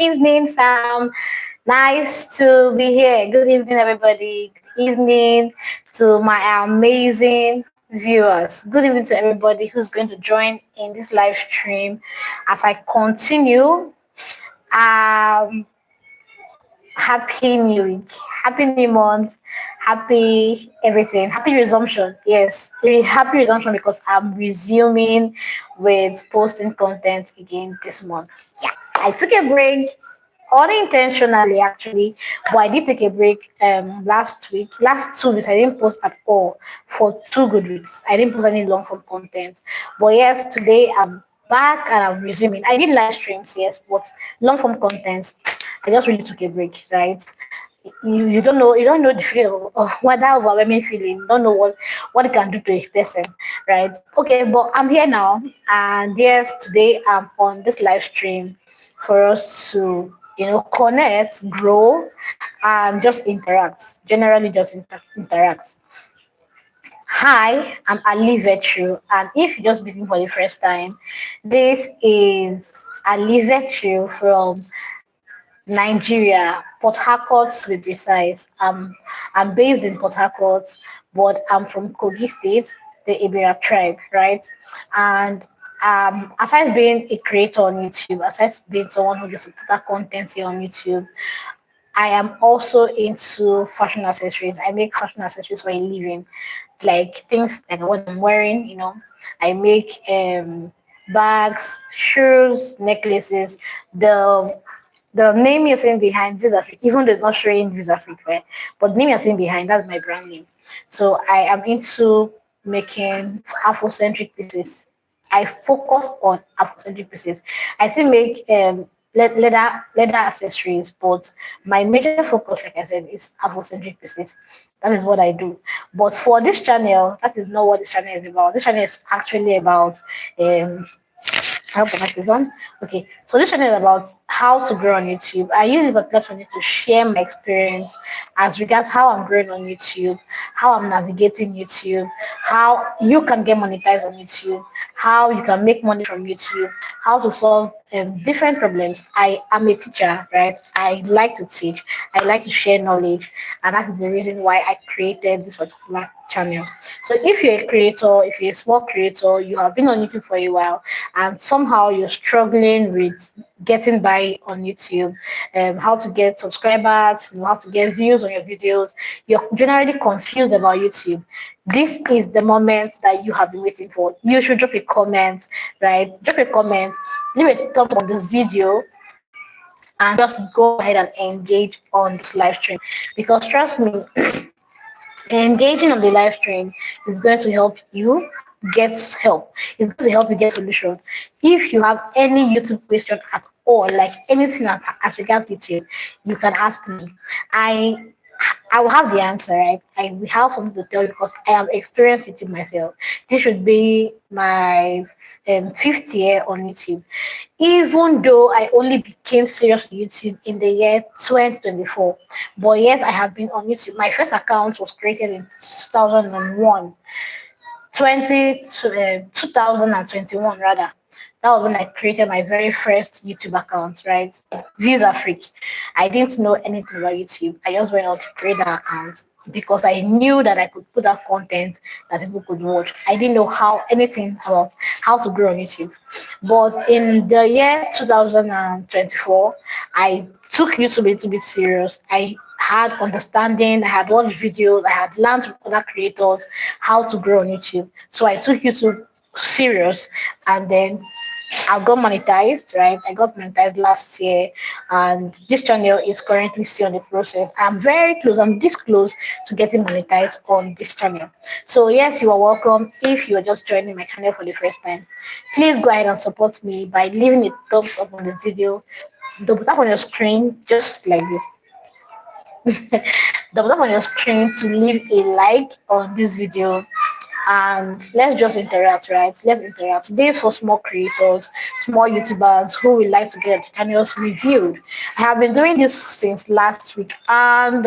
evening, fam. Nice to be here. Good evening, everybody. Good evening to my amazing viewers. Good evening to everybody who's going to join in this live stream as I continue. Um, Happy New Week, Happy New Month, Happy everything, Happy resumption. Yes, happy resumption because I'm resuming with posting content again this month. Yeah, I took a break unintentionally actually, but I did take a break last week. Last 2 weeks I didn't post at all for 2 good weeks. I didn't post any long form content. But yes, today I'm back and I'm resuming. I did live streams, yes, but long form content. I just really took a break, right? You don't know the feeling of what that overwhelming feeling. You don't know what it can do to a person, right? Okay, but I'm here now, and yes, today I'm on this live stream for us to connect, grow, and just interact. Generally, just interact. Hi, I'm Ali Vetru, and if you're just meeting for the first time, this is Ali Vetru from Nigeria, Port Harcourt to be precise. I'm based in Port Harcourt, but I'm from Kogi State, the Ibera tribe, right? And aside being a creator on YouTube, aside being someone who just put that content here on YouTube, I am also into fashion accessories. I make fashion accessories for a living, like things like what I'm wearing. I make bags, shoes, necklaces. The the name you're seeing behind Visa Freak, even though it's not showing Visa Freak, right? But the name you're seeing behind, that's my brand name. So I am into making Afrocentric pieces. I focus on Afrocentric pieces. I still make leather accessories, but my major focus, like I said, is Afrocentric pieces. That is what I do. But for this channel, that is not what this channel is about. This channel is actually about I hope my is on. Okay, so this channel is about how to grow on YouTube. I use this platform to share my experience as regards how I'm growing on YouTube, how I'm navigating YouTube, how you can get monetized on YouTube, how you can make money from YouTube, how to solve different problems. I am a teacher, right? I like to teach, I like to share knowledge, and that is the reason why I created this particular channel. So if you're a creator, if you're a small creator, you have been on YouTube for a while, and somehow you're struggling with getting by on YouTube, how to get subscribers, how to get views on your videos, you're generally confused about YouTube. This is the moment that you have been waiting for. You should drop a comment, right? Drop a comment, leave a thumbs up on this video, and just go ahead and engage on this live stream. Because trust me, engaging on the live stream is going to help you get help. It's going to help you get solutions. If you have any YouTube question at all, like anything as regards YouTube, you can ask me. I I will have the answer, right? I will have something to tell you because I have experienced YouTube myself. This should be my fifth year on YouTube. Even though I only became serious with YouTube in the year 2024. But yes, I have been on YouTube. My first account was created in 2001. 2021 rather. That was when I created my very first YouTube account, right? Visa Freak. I didn't know anything about YouTube. I just went out to create that account because I knew that I could put out content that people could watch. I didn't know how anything about how to grow on YouTube. But in the year 2024, I took YouTube a little bit serious. I had understanding, I had watched videos, I had learned from other creators how to grow on YouTube. So I took YouTube serious, and then I got monetized, right? I got monetized last year, and this channel is currently still in the process. I'm very close, I'm this close to getting monetized on this channel. So yes, you are welcome. If you are just joining my channel for the first time, please go ahead and support me by leaving a thumbs up on this video. Double tap on your screen just like this. Double tap on your screen to leave a like on this video, and let's just interact, right? Let's interact. This is for small creators, small YouTubers who would like to get channels reviewed. I have been doing this since last week, and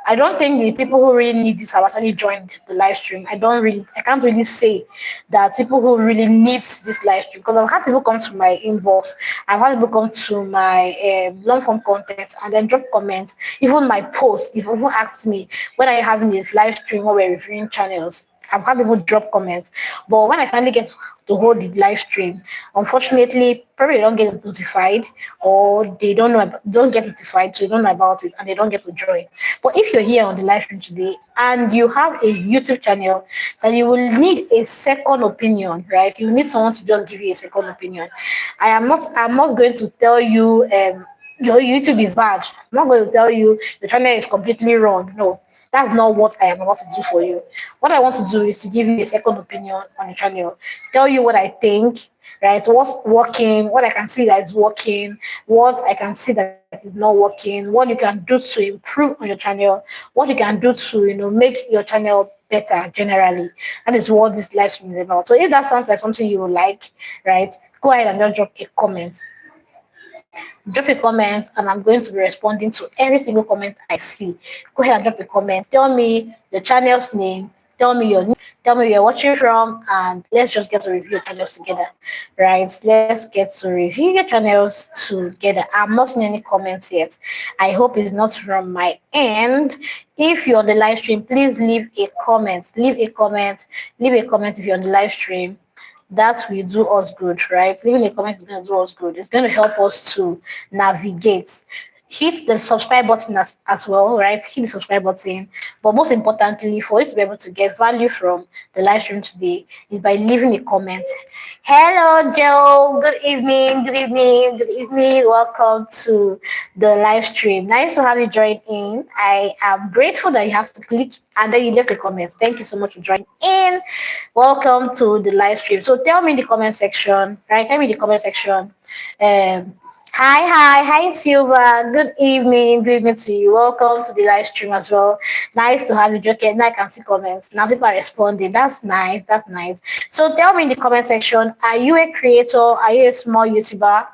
I don't think the people who really need this have actually joined the live stream. I can't really say that people who really need this live stream, because I've had people come to my inbox, I've had people come to my long form content and then drop comments, even my post, if people asked me, when are you having this live stream where we're reviewing channels? I've had people drop comments, but when I finally get to hold the live stream, unfortunately, probably they don't get notified, or they don't get notified, so they don't know about it and they don't get to join. But if you're here on the live stream today and you have a YouTube channel, then you will need a second opinion, right? You need someone to just give you a second opinion. I'm not going to tell you your YouTube is bad. I'm not going to tell you your channel is completely wrong. No, that's not what I am about to do for you. What I want to do is to give you a second opinion on the channel, tell you what I think, right? What's working, what I can see that is working, what I can see that is not working, what you can do to improve on your channel, what you can do to make your channel better generally. That is what this live stream is about. So if that sounds like something you would like, right? Go ahead and just drop a comment. Drop a comment, and I'm going to be responding to every single comment I see. Go ahead and drop a comment. Tell me your channel's name. Tell me your name. Tell me where you're watching from, and let's just get to review your channels together. Right? Let's get to review your channels together. I'm not seeing any comments yet. I hope it's not from my end. If you're on the live stream, please leave a comment. Leave a comment. Leave a comment if you're on the live stream. That will do us good, right? Leaving a comment is going to do us good. It's going to help us to navigate. Hit the subscribe button as well, right? Hit the subscribe button. But most importantly, for you to be able to get value from the live stream today is by leaving a comment. Hello, Joe. Good evening. Good evening. Good evening. Welcome to the live stream. Nice to have you join in. I am grateful that you have to click and then you left a comment. Thank you so much for joining in. Welcome to the live stream. So tell me in the comment section, right? Tell me in the comment section. Um, hi, Silva. Good evening to you. Welcome to the live stream as well. Nice to have you. Okay, now I can see comments. Now people are responding. That's nice. That's nice. So tell me in the comment section, are you a creator? Are you a small YouTuber?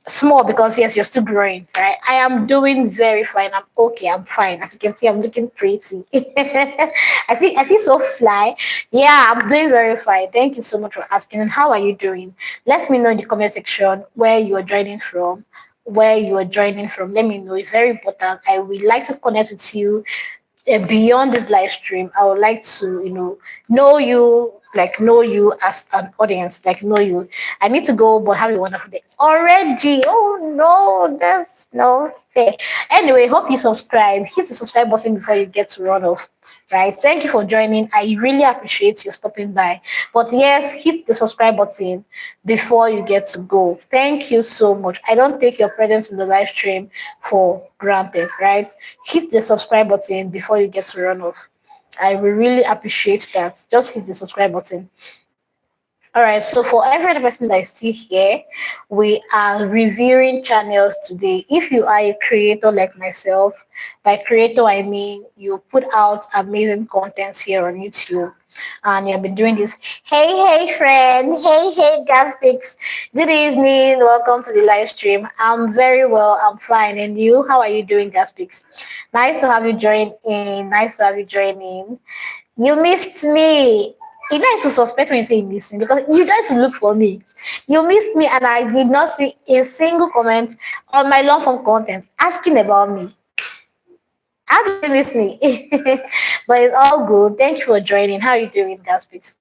Small because yes, you're still growing, right? I am doing very fine. I'm okay. I'm fine. As you can see, I'm looking pretty. I feel so fly. Yeah, I'm doing very fine. Thank you so much for asking. And how are you doing? Let me know in the comment section where you are joining from. Where you are joining from. Let me know. It's very important. I would like to connect with you beyond this live stream. I would like to know you, like know you as an audience, like know you. I need to go, but have a wonderful day already. Oh no, that's no fair. Anyway, hope you subscribe. Hit the subscribe button before you get to run off. Right, thank you for joining. I really appreciate you stopping by. But yes, hit the subscribe button before you get to go. Thank you so much. I don't take your presence in the live stream for granted, right? Hit the subscribe button before you get to run off. I will really appreciate that. Just hit the subscribe button. All right, so for every other person that is still here, we are reviewing channels today. If you are a creator like myself, by creator I mean you put out amazing contents here on YouTube, and you've been doing this. Hey, friend. Hey, Gaspix. Good evening. Welcome to the live stream. I'm very well. I'm fine. And you? How are you doing, Gaspix? Nice to have you join in. Nice to have you join in. You missed me. You know, to suspect when you say you missed me because you tried to look for me. You missed me, and I did not see a single comment on my long form content asking about me. How did you miss me? But it's all good. Thank you for joining. How are you doing, Gaspix?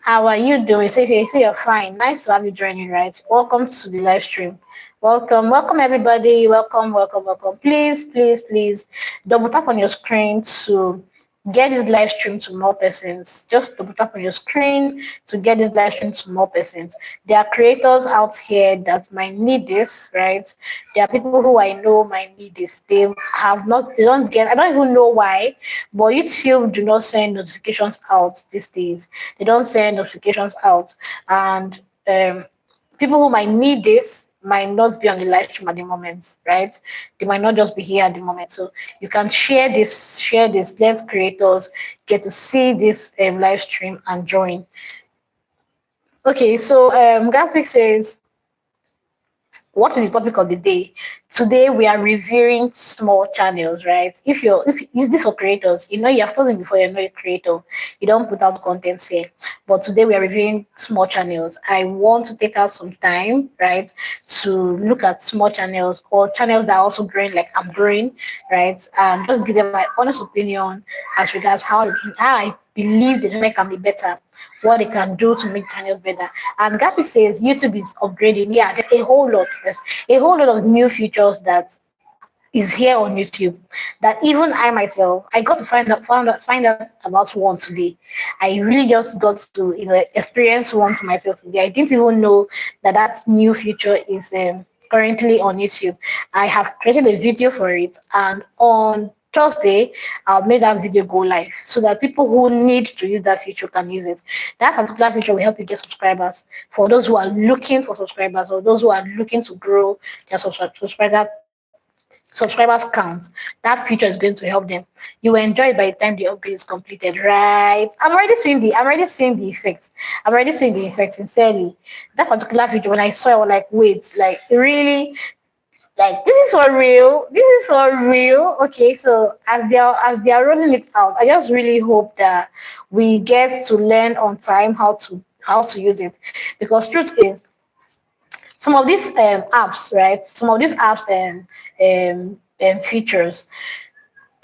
How are you doing? Say you're fine. Nice to have you joining, right? Welcome to the live stream. Welcome everybody. Welcome. Please double tap on your screen to get this live stream to more persons. Just double tap on your screen to get this live stream to more persons. There are creators out here that might need this, right? There are people who I know might need this. They don't get, I don't even know why, but YouTube do not send notifications out these days. They don't send notifications out. And people who might need this might not be on the live stream at the moment, right? They might not just be here at the moment. So you can share this. Let creators get to see this live stream and join. Okay, so Gaswick says, what is the topic of the day? Today we are reviewing small channels, right? If is this for creators, you have told me before you're not a creator, you don't put out content here. But today we are reviewing small channels. I want to take out some time, right, to look at small channels or channels that are also growing like I'm growing, right, and just give them my honest opinion as regards how I believe the channel can be better, what they can do to make channels better. And Gatsby says YouTube is upgrading. Yeah, there's a whole lot. There's a whole lot of new features that is here on YouTube that even I myself I got to find out about one today. I really just got to experience one for myself today. I didn't even know that that new feature is currently on YouTube. I have created a video for it, and on Thursday, I'll make that video go live so that people who need to use that feature can use it. That particular feature will help you get subscribers for those who are looking for subscribers or those who are looking to grow their subscribers count. That feature is going to help them. You will enjoy it by the time the upgrade is completed, right? I'm already seeing the effects. I'm already seeing the effects sincerely. That particular feature, when I saw it, I was like, wait, like really, like this is for real. This is for real. Okay, so as they are rolling it out, I just really hope that we get to learn on time how to use it. Because truth is, some of these apps, right? Some of these apps and features,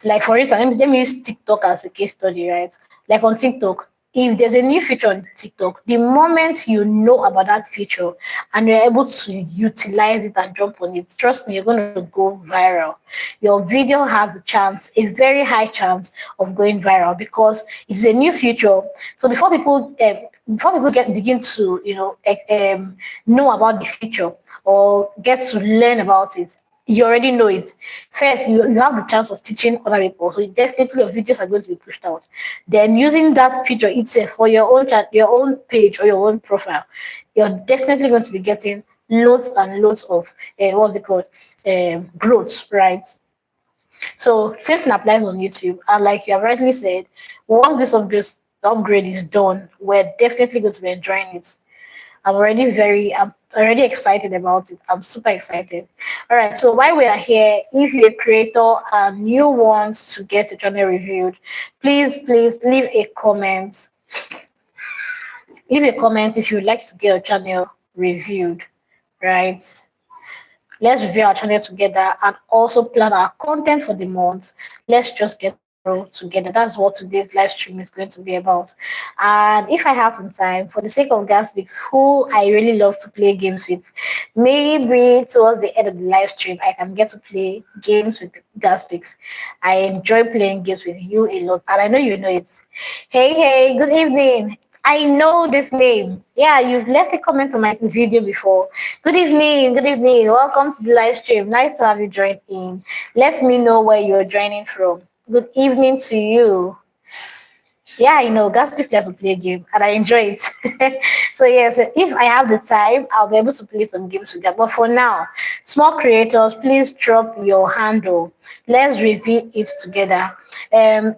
like for instance, let me use TikTok as a case study, right? Like on TikTok, if there's a new feature on TikTok, the moment you know about that feature and you're able to utilize it and jump on it, trust me, you're going to go viral. Your video has a chance, a very high chance of going viral because it's a new feature. So before people get begin to know about the feature or get to learn about it, you already know it. First, you have the chance of teaching other people, so definitely your videos are going to be pushed out. Then using that feature itself for your own page or your own profile, you're definitely going to be getting loads and loads of what's it called, growth, right? So same thing applies on YouTube. And like you have rightly said, once this upgrade is done, we're definitely going to be enjoying it. I'm already excited about it. I'm super excited. All right. So while we are here, if you're a creator and you want to get your channel reviewed, please leave a comment. Leave a comment if you'd like to get your channel reviewed, right? Let's review our channel together and also plan our content for the month. Let's just get to grow together. That's what today's live stream is going to be about. And if I have some time, for the sake of Gaspix, who I really love to play games with, maybe towards the end of the live stream, I can get to play games with Gaspix. I enjoy playing games with you a lot, and I know you know it. Hey, good evening. I know this name. Yeah, you've left a comment on my video before. Good evening, good evening. Welcome to the live stream. Nice to have you join in. Let me know where you're joining from. Good evening to you. Yeah, Gatsby likes to play a game and I enjoy it. So yes, if I have the time, I'll be able to play some games with that. But for now, small creators, please drop your handle. Let's review it together. I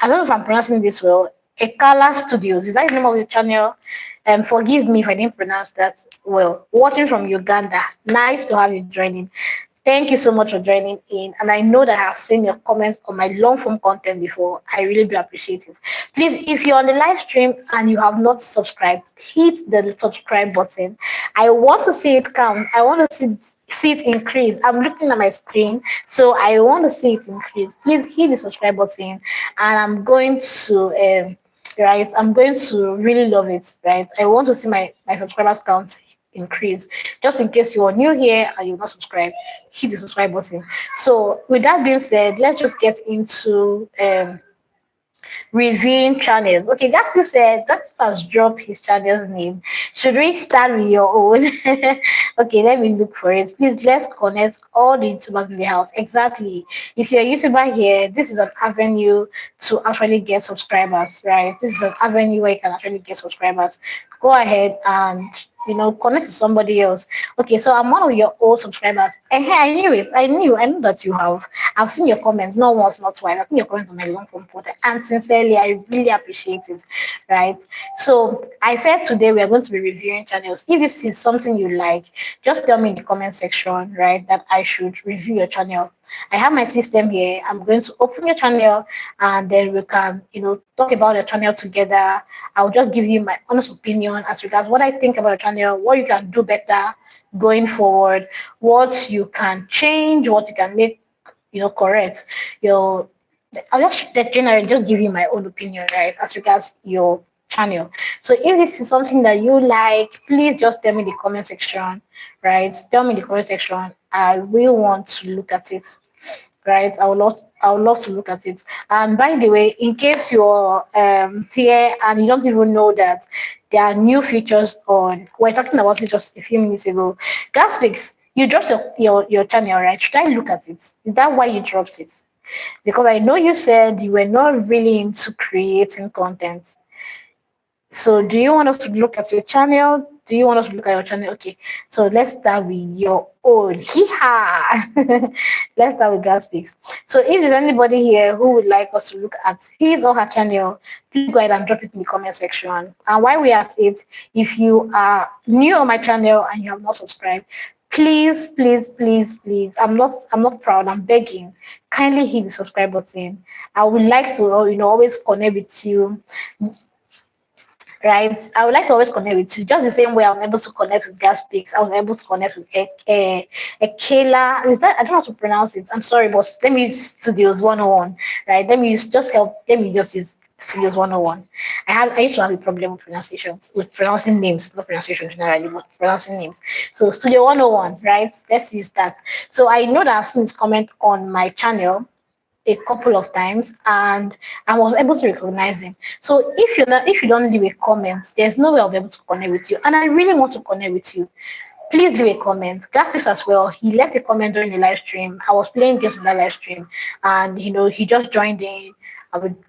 don't know if I'm pronouncing this well. Ekala Studios. Is that the name of your channel? Forgive me if I didn't pronounce that well. Watching from Uganda. Nice to have you joining. Thank you so much for joining in. And I know that I've seen your comments on my long form content before. I really do appreciate it. Please, if you're on the live stream and you have not subscribed, hit the subscribe button. I want to see it count. I want to see it increase. I'm looking at my screen, so I want to see it increase. Please hit the subscribe button, and I'm going to right. I'm going to really love it. Right. I want to see my subscribers count increase. Just in case you are new here and you're not subscribed, hit the subscribe button. So with that being said, let's just get into reviewing channels. Okay, Gatsby said that has dropped his channel's name. Should we start with your own? Okay, let me look for it. Please let's connect all the YouTubers in the house. Exactly. If you're a YouTuber here, this is an avenue to actually get subscribers, right? This is an avenue where you can actually get subscribers. go ahead and connect to somebody else. Okay, so I'm one of your old subscribers. And hey, I knew it. I know that you have. I've seen your comments, not once, not twice. I've seen your comments on my long form portal. And sincerely, I really appreciate it. Right. So I said today we are going to be reviewing channels. If this is something you like, just tell me in the comment section, right, that I should review your channel. I have my system here. I'm going to open your channel and then we can, talk about your channel together. I'll just give you my honest opinion as regards what I think about your channel, what you can do better going forward, what you can change, what you can make, correct. Your I'll just generally just give you my own opinion, right, as regards your channel. So if this is something that you like, please just tell me in the comment section, right? Tell me in the comment section. I will want to look at it, right? I would love to look at it. And by the way, in case you're here and you don't even know that there are new features on, we're talking about it just a few minutes ago. Gaspix, you dropped your channel, right? Should I look at it? Is that why you dropped it? Because I know you said you were not really into creating content. So do you want us to look at your channel? Do you want us to look at your channel? Okay. So let's start with your own. Hee-ha! Let's start with Gaspix. So if there's anybody here who would like us to look at his or her channel, please go ahead and drop it in the comment section. And while we're at it, if you are new on my channel and you have not subscribed, please, please, please, please. I'm not proud. I'm begging. Kindly hit the subscribe button. I would like to, always connect with you, right? I would like to always connect with you, just the same way I'm able to connect with Gas Peaks. I was able to connect with Ekela. Is that, I don't know how to pronounce it. I'm sorry, but let me use Studios 101, right? Let me just use Studios 101. I used to have a problem with pronunciations, with pronouncing names, not pronunciation generally, but pronouncing names. So Studio 101, right? Let's use that. So I know that I've seen this comment on my channel a couple of times and I was able to recognize him. So if you don't leave a comment, there's no way I'll be able to connect with you. And I really want to connect with you. Please leave a comment. Gaspis as well. He left a comment during the live stream. I was playing games on that live stream, and he just joined in.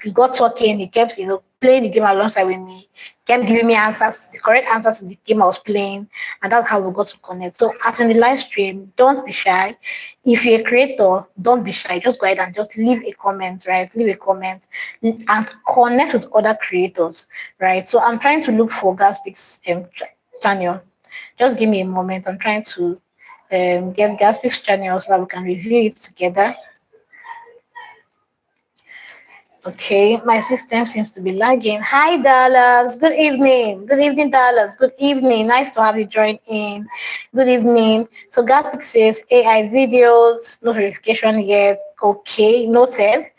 We got talking. He kept playing the game alongside with me. Kept giving me answers, the correct answers to the game I was playing, and that's how we got to connect. So as in the live stream, don't be shy. If you're a creator, don't be shy. Just go ahead and just leave a comment, right? Leave a comment and connect with other creators, right? So I'm trying to look for Gaspix channel. Just give me a moment. I'm trying to get Gaspix channel so that we can review it together. Okay, my system seems to be lagging. Hi, Dallas. Good evening. Good evening, Dallas. Good evening. Nice to have you join in. Good evening. So Gaspix says AI videos, no verification yet. Okay, noted.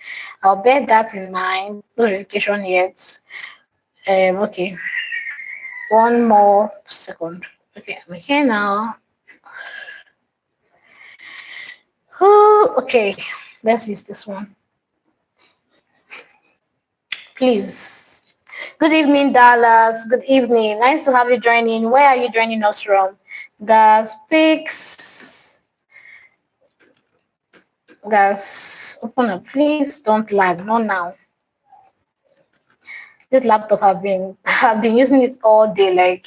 I'll bear that in mind. No verification yet. Okay. One more second. Okay, I'm here now. Oh, okay, let's use this one. Please. Good evening, Dallas. Good evening. Nice to have you joining. Where are you joining us from? Gas Pix. Gas, open up, please. Don't lag. Not now. This laptop have been using it all day. Like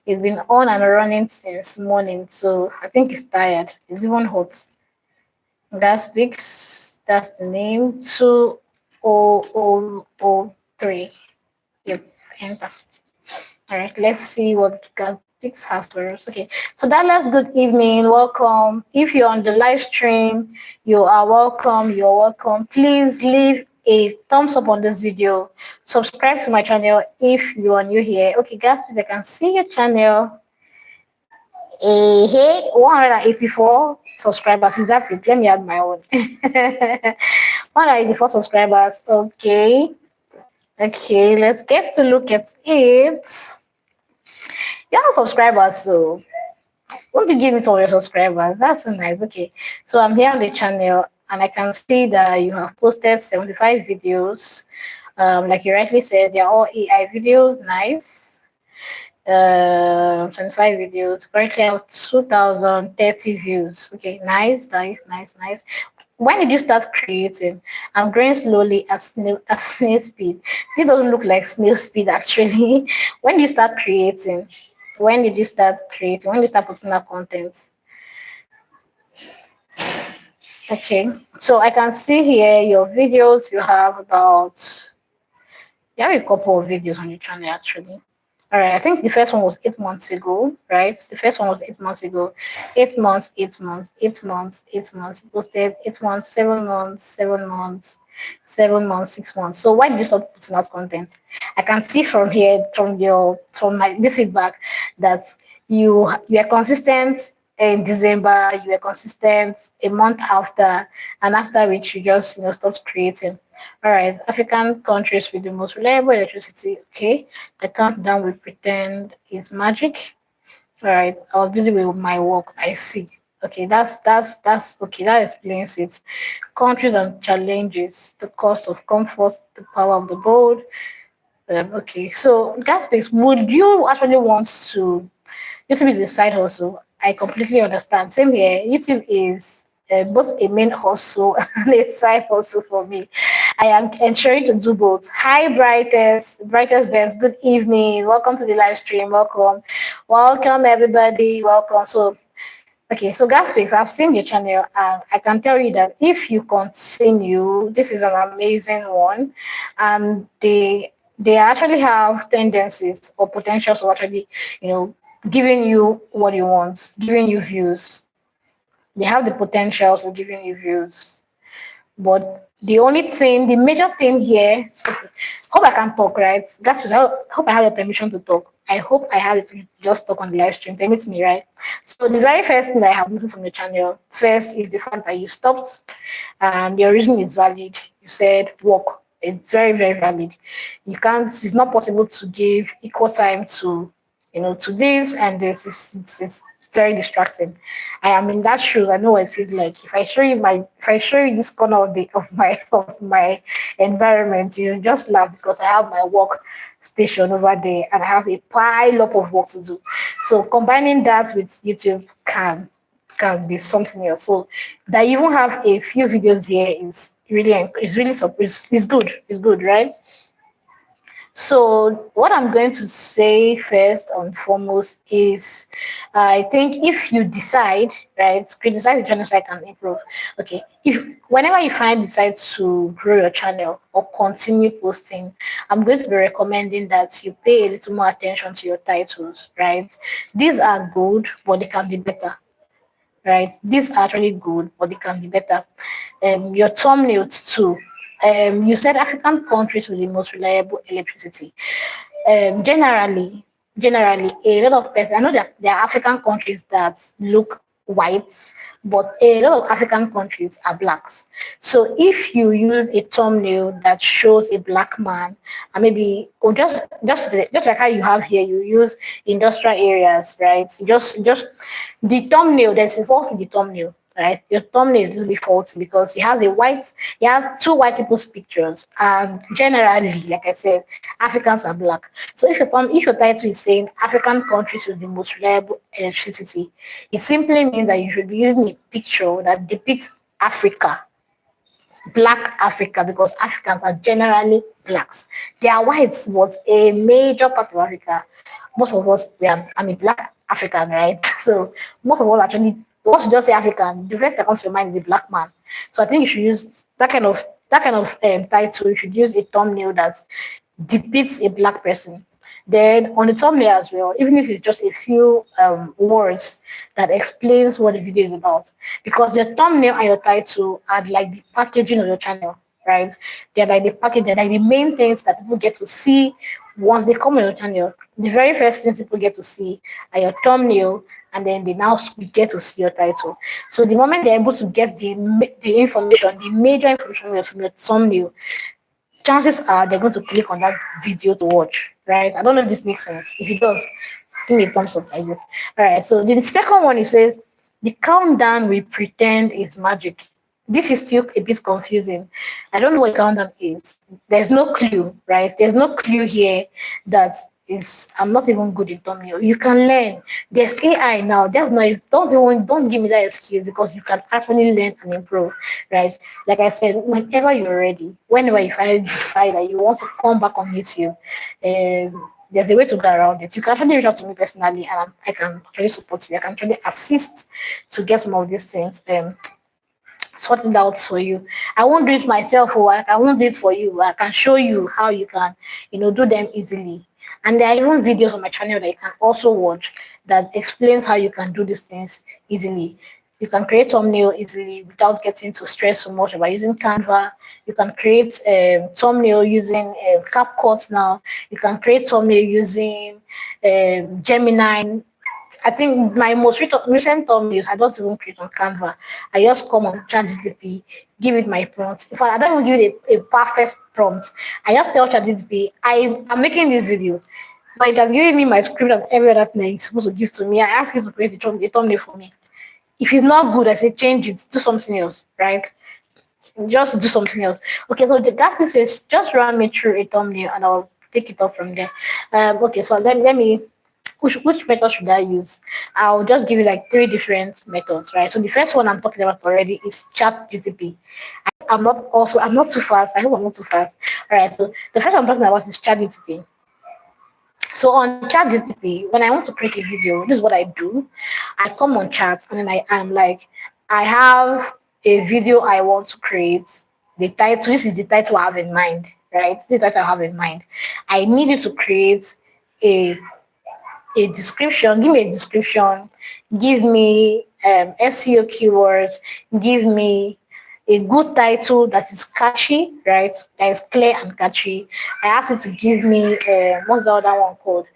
it's been on and running since morning. So I think it's tired. It's even hot. Gas Pix. That's the name. 20003. Yep, enter. All right, let's see what Galpix has for us. Okay, so Dallas, good evening, welcome. If you're on the live stream, you are welcome. You're welcome. Please leave a thumbs up on this video. Subscribe to my channel if you are new here. Okay, guys, please, I can see your channel. Hey, 184 subscribers. Is that it? Let me add my own. 184 subscribers. Okay. Okay, let's get to look at it. You have subscribers, so won't you give me some of your subscribers? That's so nice. Okay, so I'm here on the channel and I can see that you have posted 75 videos. Like you rightly said, they're all AI videos. Nice. 25 videos. Currently, I have 2030 views. Okay, nice, nice, nice, nice. when did you start creating? I'm growing slowly at snail speed. It doesn't look like snail speed actually. When did you start creating? When did you start creating? When did you start putting up content? Okay, so I can see here your videos. You have a couple of videos on your channel actually. All right, I think the first one was 8 months ago, right? The first one was 8 months ago. 8 months, 8 months, 8 months, 8 months. Posted 8 months, 7 months, 7 months, 7 months, 6 months. So why did you stop putting out content? I can see from here, from my this feedback, that you are consistent in December, you were consistent a month after, and after which you just stopped creating. All right, African countries with the most reliable electricity. Okay, the countdown we pretend is magic. All right, I was busy with my work. I see. Okay, that's okay. That explains it. Countries and challenges: the cost of comfort, the power of the bold. Okay, so Gatsby, would you actually want to YouTube is a side hustle. I completely understand. Same here. YouTube is both a main hustle and a side hustle for me. I am ensuring to do both. Hi, brightest best. Good evening. Welcome to the live stream. Welcome everybody. Welcome. Okay, so Gasfix, I've seen your channel and I can tell you that if you continue, this is an amazing one. And they actually have tendencies or potentials of actually, you know, giving you what you want, giving you views. They have the potentials of giving you views. But the major thing here, hope I can talk, right? That's I hope I have your permission to talk. I hope I have it to just talk on the live stream. Permits me, right? So the very first thing I have noticed from the channel first is the fact that you stopped. Your reason is valid. You said work. It's very, very valid. You can't. It's not possible to give equal time to, to this and this. It's very distracting. I am in that shoes. I know what it feels like. If I show you this corner of my environment, you just laugh because I have my work station over there and I have a pile up of work to do. So combining that with YouTube can be something else. So that you even have a few videos here is good. It's good, right? So what I'm going to say first and foremost is, I think if you decide, right, criticize the channel so I can improve. Okay, if whenever you find decide to grow your channel or continue posting, I'm going to be recommending that you pay a little more attention to your titles, right? These are good, but they can be better, right? These are actually good, but they can be better. Your thumbnails too. You said African countries with the most reliable electricity. Generally, a lot of person. I know that there are African countries that look white, but a lot of African countries are blacks. So if you use a thumbnail that shows a black man, and maybe or just like how you have here, you use industrial areas, right? Just the thumbnail that's involved in the thumbnail, right? Your thumbnail is a little bit faulty because he has two white people's pictures, and generally, like I said, Africans are black. So if your title is saying African countries with the most reliable electricity, it simply means that you should be using a picture that depicts Africa, black Africa, because Africans are generally blacks. They are whites, but a major part of Africa, most of us, I'm a black African, right? So most of us actually, once you just say African, the first that comes to your mind is the black man. So I think you should use that kind of title. You should use a thumbnail that depicts a black person. Then on the thumbnail as well, even if it's just a few words that explains what the video is about, because the thumbnail and your title are like the packaging of your channel, right? They're like the package, they're like the main things that people get to see once they come on your channel. The very first things people get to see are your thumbnail, and then they now get to see your title. So the moment they're able to get the information, the major information from your thumbnail, chances are they're going to click on that video to watch, right? I don't know if this makes sense. If it does, give me a thumbs up like this. All right, so the second one, it says, the countdown we pretend is magic. This is still a bit confusing. I don't know what countdown is. There's no clue, right? There's no clue here that is I'm not even good in thumbnail. You can learn. There's AI now. That's not don't give me that excuse because you can actually learn and improve, right? Like I said, whenever you're ready, whenever you finally decide that you want to come back on YouTube, there's a way to go around it. You can actually reach out to me personally, and I can actually support you. I can actually assist to get some of these things. Sort it out for you. I won't do it myself or I won't do it for you. I can show you how you can, do them easily. And there are even videos on my channel that you can also watch that explains how you can do these things easily. You can create thumbnail easily without getting to stress so much about using Canva. You can create thumbnail using CapCut now. You can create thumbnail using Gemini. I think my most recent thumbnails, I don't even create on Canva. I just come on ChatGPT, give it my prompt. In fact, I don't even give it a perfect prompt. I just tell ChatGPT, I'm making this video, but it has given me my script and every other thing it's supposed to give to me. I ask it to create a thumbnail for me. If it's not good, I say change it, do something else, right? Just do something else. Okay, so the that says just run me through a thumbnail and I'll take it up from there. Okay, so let me which method should I use? I'll just give you like three different methods, right? So the first one I'm talking about already is Chat GTP. I'm not too fast. I hope I'm not too fast. All right. So the first I'm talking about is Chat GTP. So on Chat GTP, when I want to create a video, this is what I do. I come on chat and then I'm like, I have a video I want to create. The title, this is the title I have in mind, right? This is the title I have in mind. I need you to create a description, give me a description, give me SEO keywords, give me a good title that is catchy, right? That is clear and catchy. I asked you to give me what's the other one called?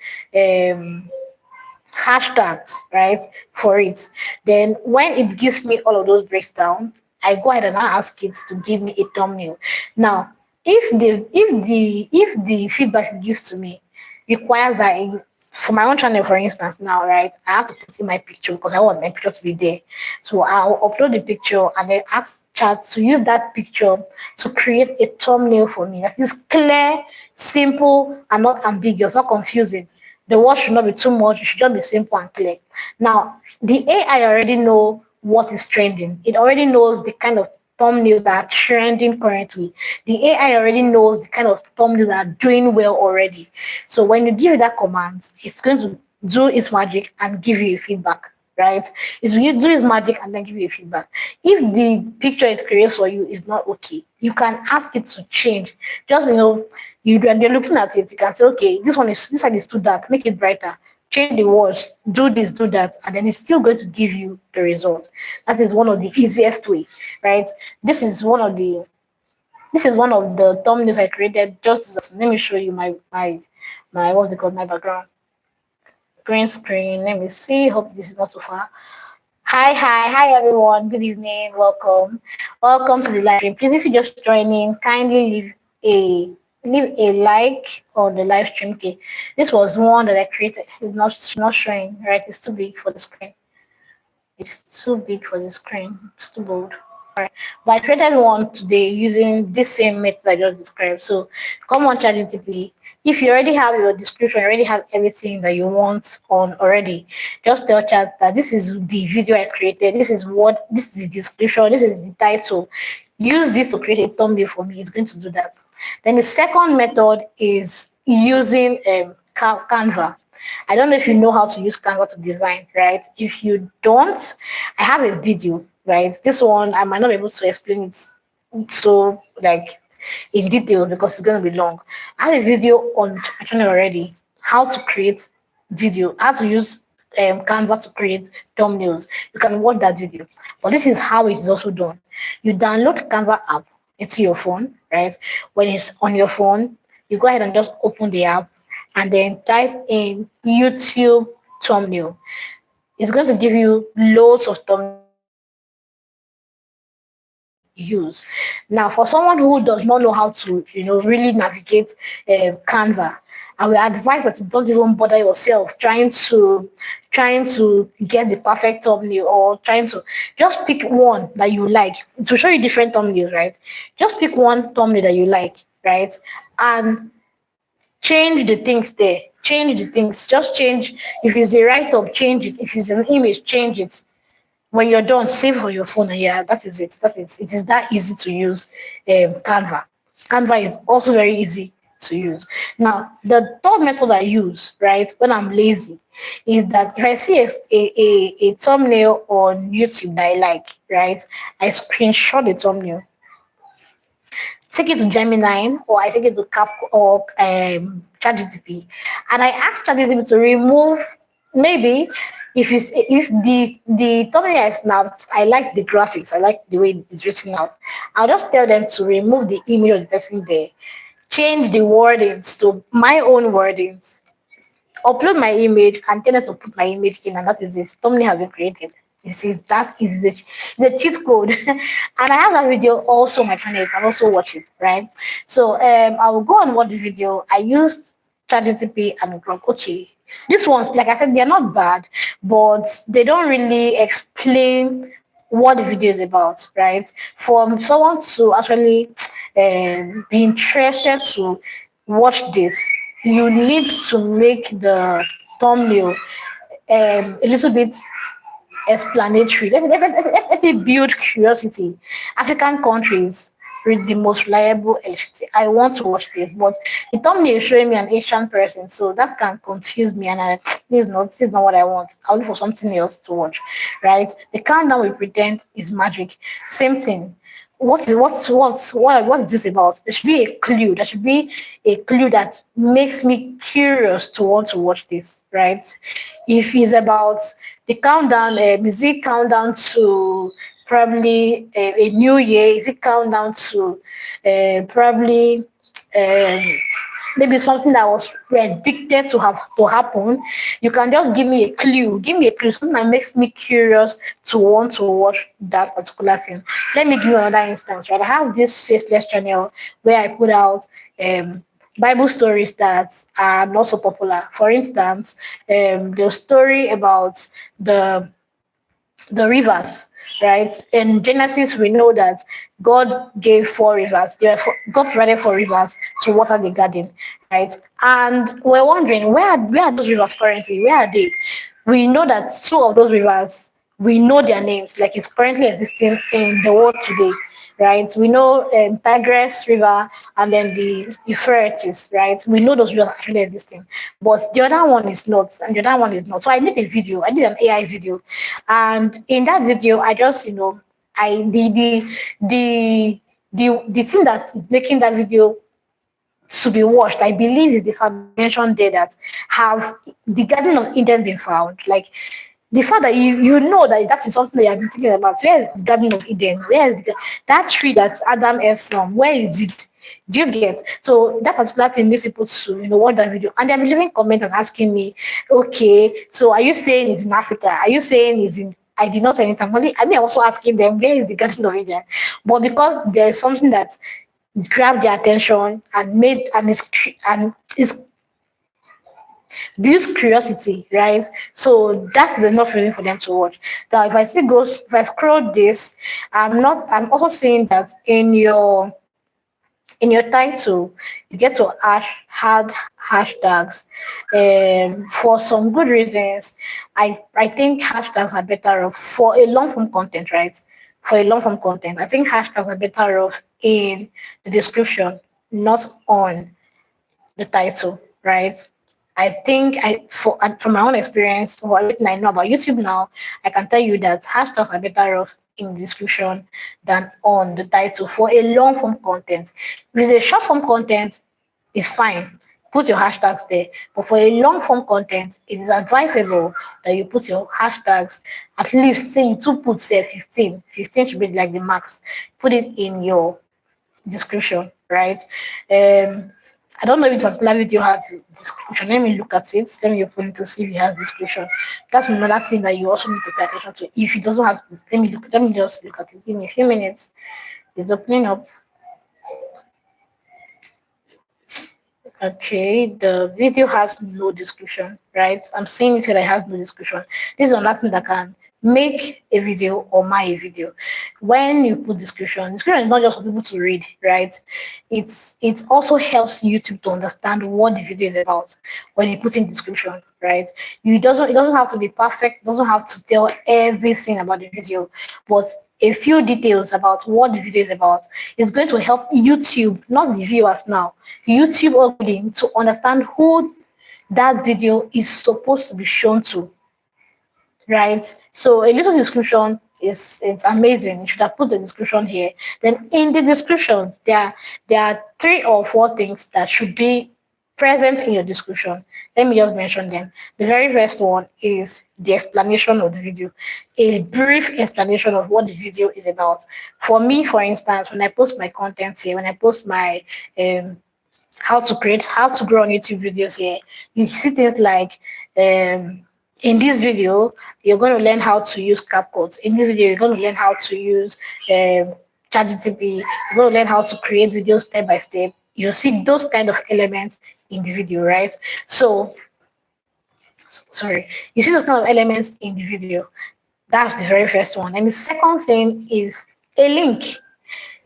Hashtags, right, for it. Then when it gives me all of those breakdown, I go ahead and I ask it to give me a thumbnail. Now, if the feedback it gives to me requires that for my own channel, for instance, now, right, I have to put in my picture because I want my picture to be there. So I'll upload the picture and then ask chat to use that picture to create a thumbnail for me that is clear, simple, and not ambiguous, not confusing. The word should not be too much. It should just be simple and clear. Now, the AI already know what is trending. It already knows the kind of thumbnails that are trending currently. The AI already knows the kind of thumbnails that are doing well already. So when you give it that command, it's going to do its magic and give you a feedback, right? It's you do its magic and then give you a feedback. If the picture it creates for you is not okay, you can ask it to change. Just you're looking at it, you can say, okay, this side is too dark, make it brighter, change the words, do this, do that, and then it's still going to give you the result. That is one of the easiest way, right? This is one of the thumbnails I created. Let me show you my what's it called, my background green screen. Let me see. Hope this is not so far. Hi, everyone. Good evening. Welcome to the live stream. Please, if you're just joining, kindly leave a like on the live stream. Okay, this was one that I created. It's not showing, right? It's too big for the screen. It's too big for the screen. It's too bold. Alright. But I created one today using this same method I just described. So come on ChatGPT. If you already have your description, you already have everything that you want on already, just tell chat that this is the video I created, this is the description, this is the title. Use this to create a thumbnail for me. It's going to do that. Then the second method is using Canva. I don't know if you know how to use Canva to design, right? If you don't, I have a video, right? This one, I might not be able to explain it so like in detail because it's going to be long. I have a video on my channel already, how to create video, how to use Canva to create thumbnails. You can watch that video. But this is how it is also done. You download Canva app into your phone, right? When it's on your phone, you go ahead and just open the app and then type in YouTube thumbnail. It's going to give you loads of thumbnails use. Now, for someone who does not know how to, really navigate Canva, I will advise that you don't even bother yourself trying to get the perfect thumbnail or trying to just pick one that you like. To show you different thumbnails, right? Just pick one thumbnail that you like, right? And change the things there. Change the things. Just change. If it's a write up, change it. If it's an image, change it. When you're done, save on your phone, and yeah, that is it. That is it. Is that easy to use? Canva. Canva is also very easy to use. Now, the third method I use, right, when I'm lazy, is that if I see a thumbnail on YouTube that I like, right, I screenshot the thumbnail, take it to Gemini, or I take it to Cap or ChatGPT, and I ask ChatGPT to remove, maybe if the thumbnail I snapped, I like the graphics, I like the way it's written out. I'll just tell them to remove the image of the person there, change the wordings to my own wordings, upload my image, and tell them to put my image in, and that is it. Thumbnail has been created. This is that is the cheat code. And I have that video also on my channel. You can also watch it, right? So I will go and watch the video. I used ChatGPT and Grok. Okay. These ones, like I said, they're not bad, but they don't really explain what the video is about, right? For someone to actually be interested to watch this, you need to make the thumbnail a little bit explanatory. Let it build curiosity. African countries with the most reliable electricity. I want to watch this, but the thumbnail is showing me an Asian person, so that can confuse me. And this is not what I want. I'll look for something else to watch, right? The countdown we pretend is magic. Same thing. What is this about? There should be a clue. There should be a clue that makes me curious to want to watch this, right? If it's about the countdown, is it countdown to probably a new year? Is it countdown to probably um, maybe something that was predicted to happen? You can just give me a clue. Give me a clue, something that makes me curious to want to watch that particular thing. Let me give you another instance, right? I have this faceless channel where I put out Bible stories that are not so popular. For instance, the story about the the rivers, right? In Genesis, we know that God gave four rivers. God provided four rivers to water the garden, right? And we're wondering, where are those rivers currently? Where are they? We know that two of those rivers, we know their names, like it's currently existing in the world today, right? We know Tigris River and then the Euphrates, right? We know those rivers are actually existing, but the other one is not, and the other one is not. So I did a video. I did an AI video, and in that video, I just I the thing that is making that video to be watched, I believe, is the fact that I mentioned there that have the Garden of Eden been found? Like the fact that you know that that is something that you have been thinking about. Where is the Garden of Eden? Where is that tree that Adam ate from? Where is it? Do you get? So that particular thing makes people to watch that video, and they're leaving comment and asking me, okay, so are you saying it's in Africa? Are you saying it's in? I did not say anything. I mean, I'm also asking them where is the Garden of Eden, but because there is something that grabbed their attention and made and it's builds curiosity, right? So that is enough reason for them to watch. Now, if I scroll this, I'm also seeing that in your title, you get to add hashtags. For some good reasons, I think hashtags are better off for a long form content, right? For a long form content, I think hashtags are better off in the description, not on the title, right? I think and from my own experience or everything I know about YouTube now, I can tell you that hashtags are better off in the description than on the title for a long form content. If it's a short form content, it's fine. Put your hashtags there. But for a long form content, it is advisable that you put your hashtags, at least say you two put say 15. 15 should be like the max. Put it in your description, right? I don't know if particular video has description. Let me look at it. Let me open it to see if it has description. That's another thing that you also need to pay attention to. If it doesn't have, let me just look at it. Give me a few minutes. It's opening up. Okay, the video has no description, right? I'm seeing it that it has no description. This is another thing that can make a video or my a video. When you put description is not just for people to read, right? It also helps YouTube to understand what the video is about when you put in description, right? It doesn't have to be perfect, it doesn't have to tell everything about the video, but a few details about what the video is about is going to help YouTube, not the viewers now, YouTube algorithm to understand who that video is supposed to be shown to, right? So a little description is it's amazing. You should have put the description here. Then in the descriptions, there are 3 or 4 things that should be present in your description. Let me just mention them. The very first one is the explanation of the video, a brief explanation of what the video is about. For me, for instance, when I post my content here, when I post my um how to grow on YouTube videos here, you see things like in this video, you're going to learn how to use CapCut. In this video, you're going to learn how to use ChatGPT. You're going to learn how to create videos step by step. You'll see those kind of elements in the video, right? So, sorry, you see those kind of elements in the video. That's the very first one. And the second thing is a link.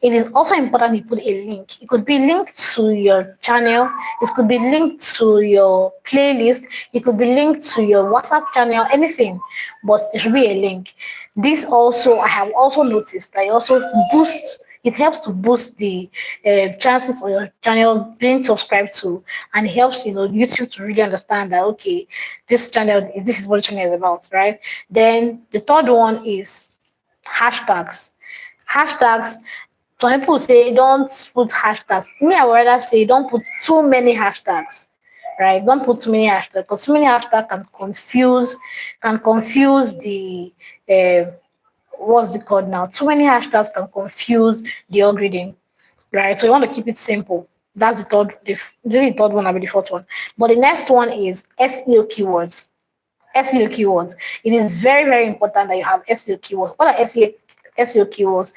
It is also important you put a link. It could be linked to your channel. It could be linked to your playlist. It could be linked to your WhatsApp channel, anything. But there should be a link. This also, I have also noticed that it also boosts, it helps to boost the chances of your channel being subscribed to, and it helps YouTube to really understand that okay, this is what the channel is about, right? Then the third one is hashtags. Hashtags, some people say don't put hashtags. Me, I would rather say don't put too many hashtags. Right? Don't put too many hashtags because too many hashtags can confuse the uh, what's the code now? Too many hashtags can confuse the algorithm. Right? So you want to keep it simple. That's the third one, I'll be the fourth one. But the next one is SEO keywords. SEO keywords. It is very, very important that you have SEO keywords. What are SEO keywords?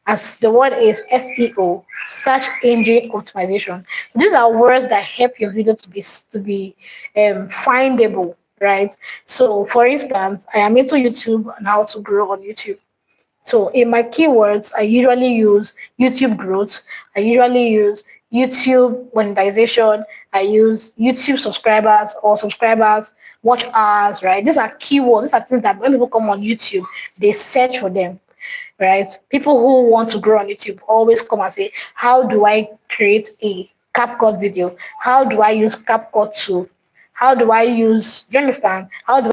As the word is SEO, search engine optimization. These are words that help your video to be findable, right? So, for instance, I am into YouTube and how to grow on YouTube. So in my keywords, I usually use YouTube growth. I usually use YouTube monetization. I use YouTube subscribers or subscribers, watch hours, right? These are keywords. These are things that when people come on YouTube, they search for them, right? People who want to grow on YouTube always come and say, how do I create a CapCut video? How do I use CapCut to? How do I use, do you understand? How do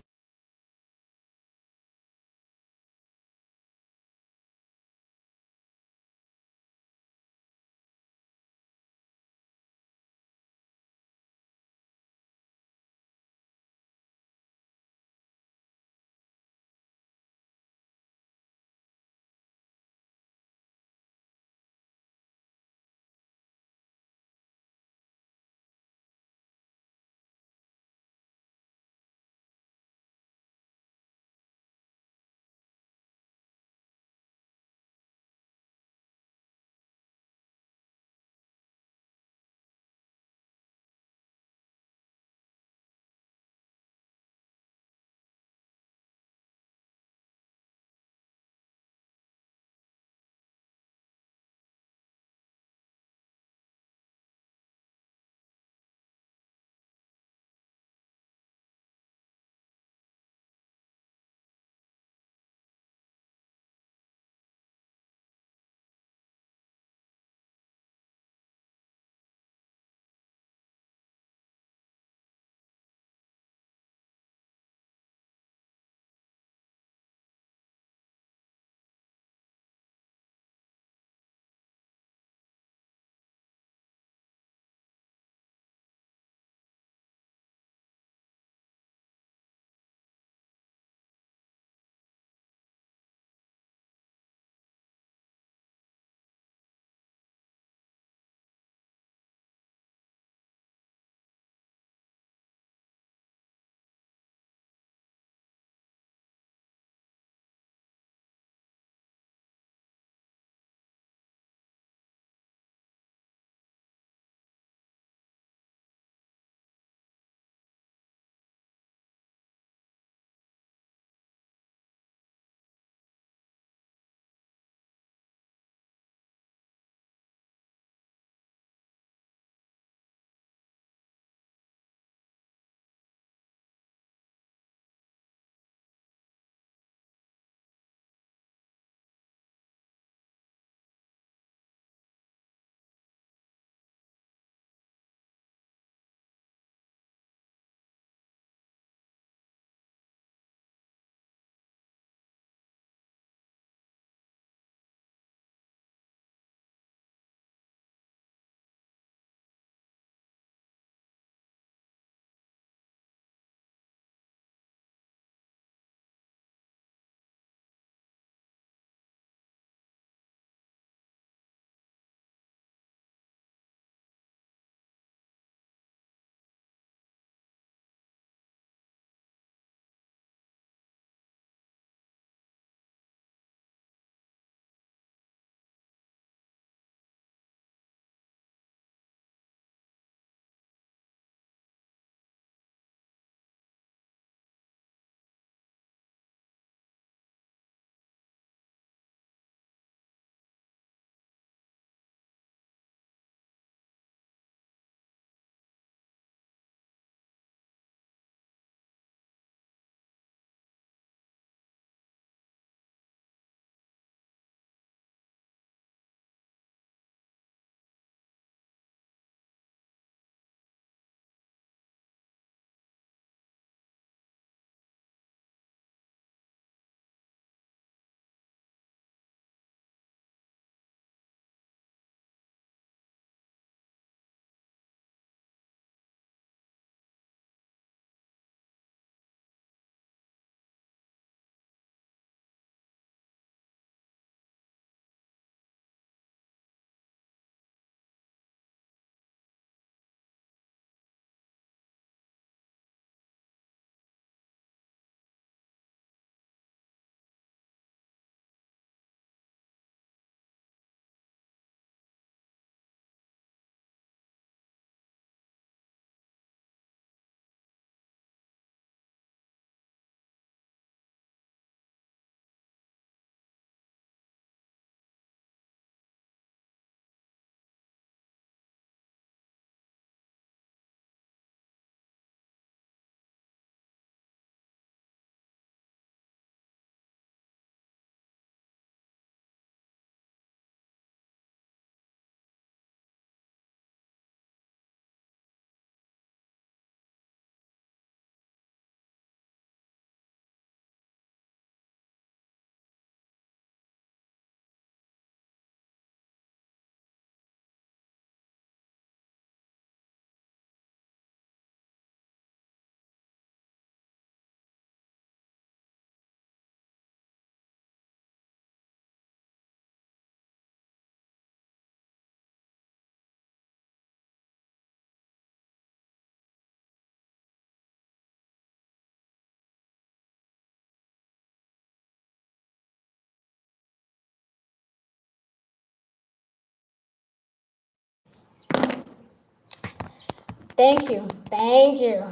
Thank you. Thank you.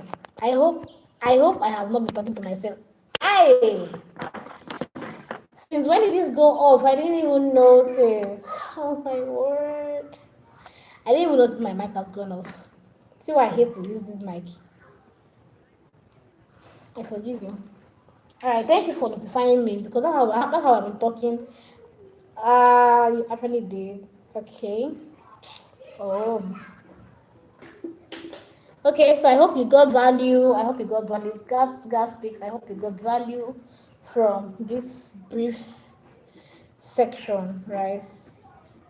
I hope I have not been talking to myself. Hey, since when did this go off? I didn't even notice. Oh my word. I didn't even notice my mic has gone off. See why I hate to use this mic. I forgive you. Alright, thank you for notifying me because that's how I've been talking. You actually did. Okay. Oh. Okay, so I hope you got value. I hope you got value. God speaks. I hope you got value from this brief section, right?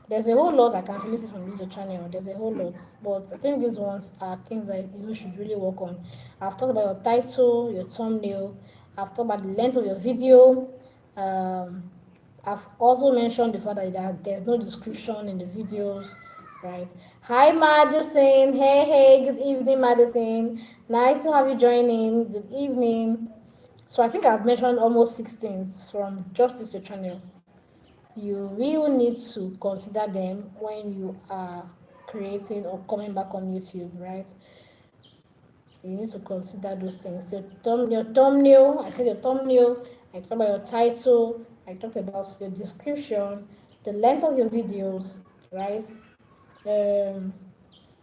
There's a whole lot I can actually see from this channel. There's a whole lot, but I think these ones are things that you should really work on. I've talked about your title, your thumbnail. I've talked about the length of your video. Um, I've also mentioned the fact that there's no description in the videos, right? Hi, Madison. Hey, good evening, Madison. Nice to have you joining. Good evening. So I think I've mentioned almost 6 things from Justice to Channel. You will need to consider them when you are creating or coming back on YouTube, right? You need to consider those things. Your thumbnail, I said your thumbnail, I talked about your title, I talked about your description, the length of your videos, right? Um,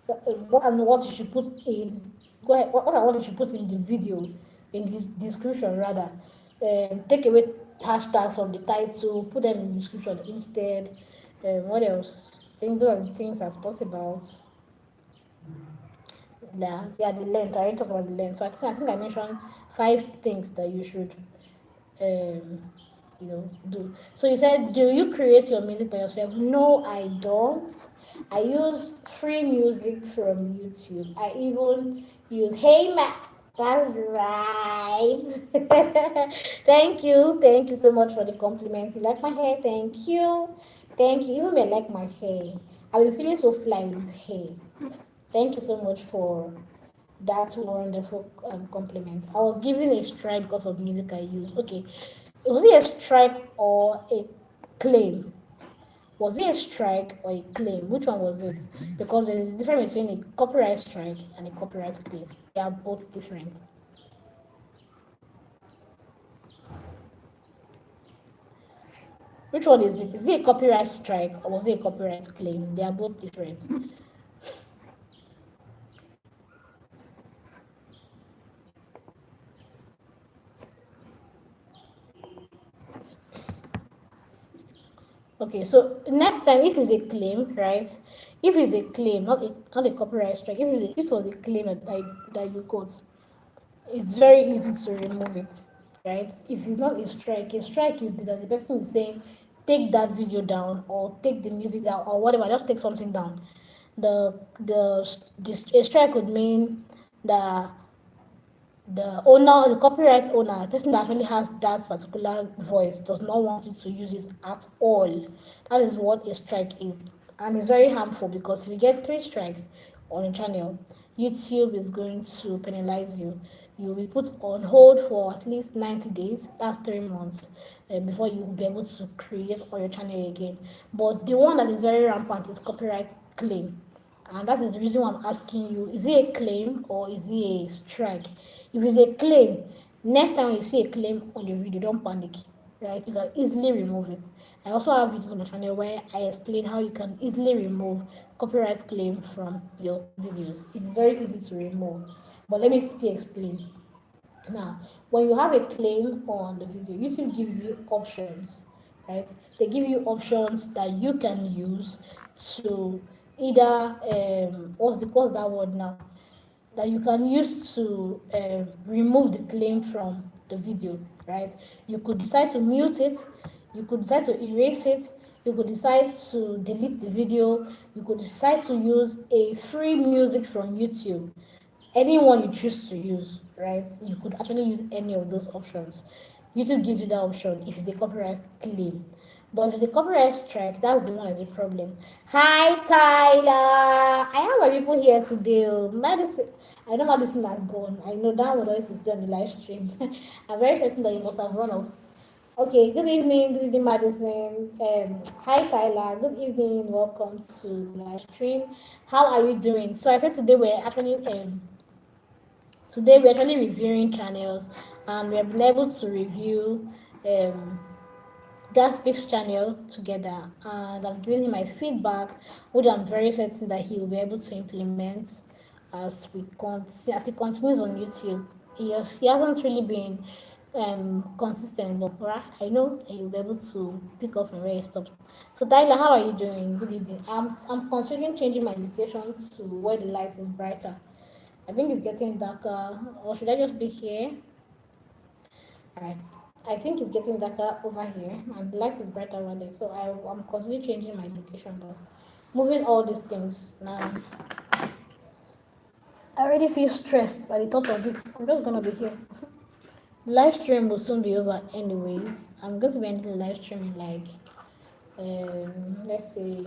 what and what you should put in. Go ahead. What and what you should put in the video, in the description rather. Take away hashtags from the title, put them in the description instead. What else? I think those are the things I've talked about. Yeah, the length. I already talked about the length. So I think I mentioned 5 things that you should um do. So you said, do you create your music by yourself? No, I don't. I use free music from YouTube. I even use Hey Mac. That's right. Thank you so much for the compliments. You like my hair? Thank you. Even me, I like my hair. I've been feeling so fly with this hair. Thank you so much for that wonderful compliment. I was given a strike because of music I use. Okay, was it a strike or a claim? Was it a strike or a claim? Which one was it? Because there is a difference between a copyright strike and a copyright claim. They are both different. Which one is it? Is it a copyright strike or was it a copyright claim? They are both different. Okay, so next time if it's a claim, right? If it's a claim, not a copyright strike, if it was a claim that you got, it's very easy to remove it, right? If it's not a strike is that the person is saying, take that video down or take the music down or whatever, just take something down. A strike would mean that the copyright owner, the person that actually has that particular voice, does not want you to use it at all. That is what a strike is. And it's very harmful because if you get 3 strikes on a channel, YouTube is going to penalize you. You'll be put on hold for at least 90 days, that's 3 months, before you will be able to create on your channel again. But the one that is very rampant is copyright claim. And that is the reason why I'm asking you, is it a claim or is it a strike? If it's a claim, next time you see a claim on your video, don't panic. Right? You can easily remove it. I also have videos on my channel where I explain how you can easily remove copyright claim from your videos. It's very easy to remove. But let me still explain. Now, when you have a claim on the video, YouTube gives you options, right? They give you options that you can use to either what's that word now? That you can use to remove the claim from the video, right? You could decide to mute it, you could decide to erase it, you could decide to delete the video, you could decide to use a free music from YouTube. Anyone you choose to use, right? You could actually use any of those options. YouTube gives you that option if it's a copyright claim. But if it's a copyright strike, that's the one that's the problem. Hi Tyler! I have my people here today. Madison, I know Madison has gone. I know that one is still on the live stream. I'm very certain that you must have run off. Okay, good evening, Madison. Hi, Tyler. Good evening. Welcome to the live stream. How are you doing? So I said today we're actually reviewing channels, and we have been able to review um Gaspix channel together, and I've given him my feedback, which I'm very certain that he will be able to implement as he continues on YouTube. He hasn't really been consistent, but I know he will be able to pick up from where he stops. So Tyler, how are you doing? Good evening. I'm considering changing my location to where the light is brighter. I think it's getting darker, or should I just be here? Alright. I think it's getting darker over here and the light is brighter over there. So I'm constantly changing my location, but moving all these things now. I already feel stressed by the thought of it. I'm just gonna be here. The live stream will soon be over anyways. I'm going to be ending the live stream in like let's say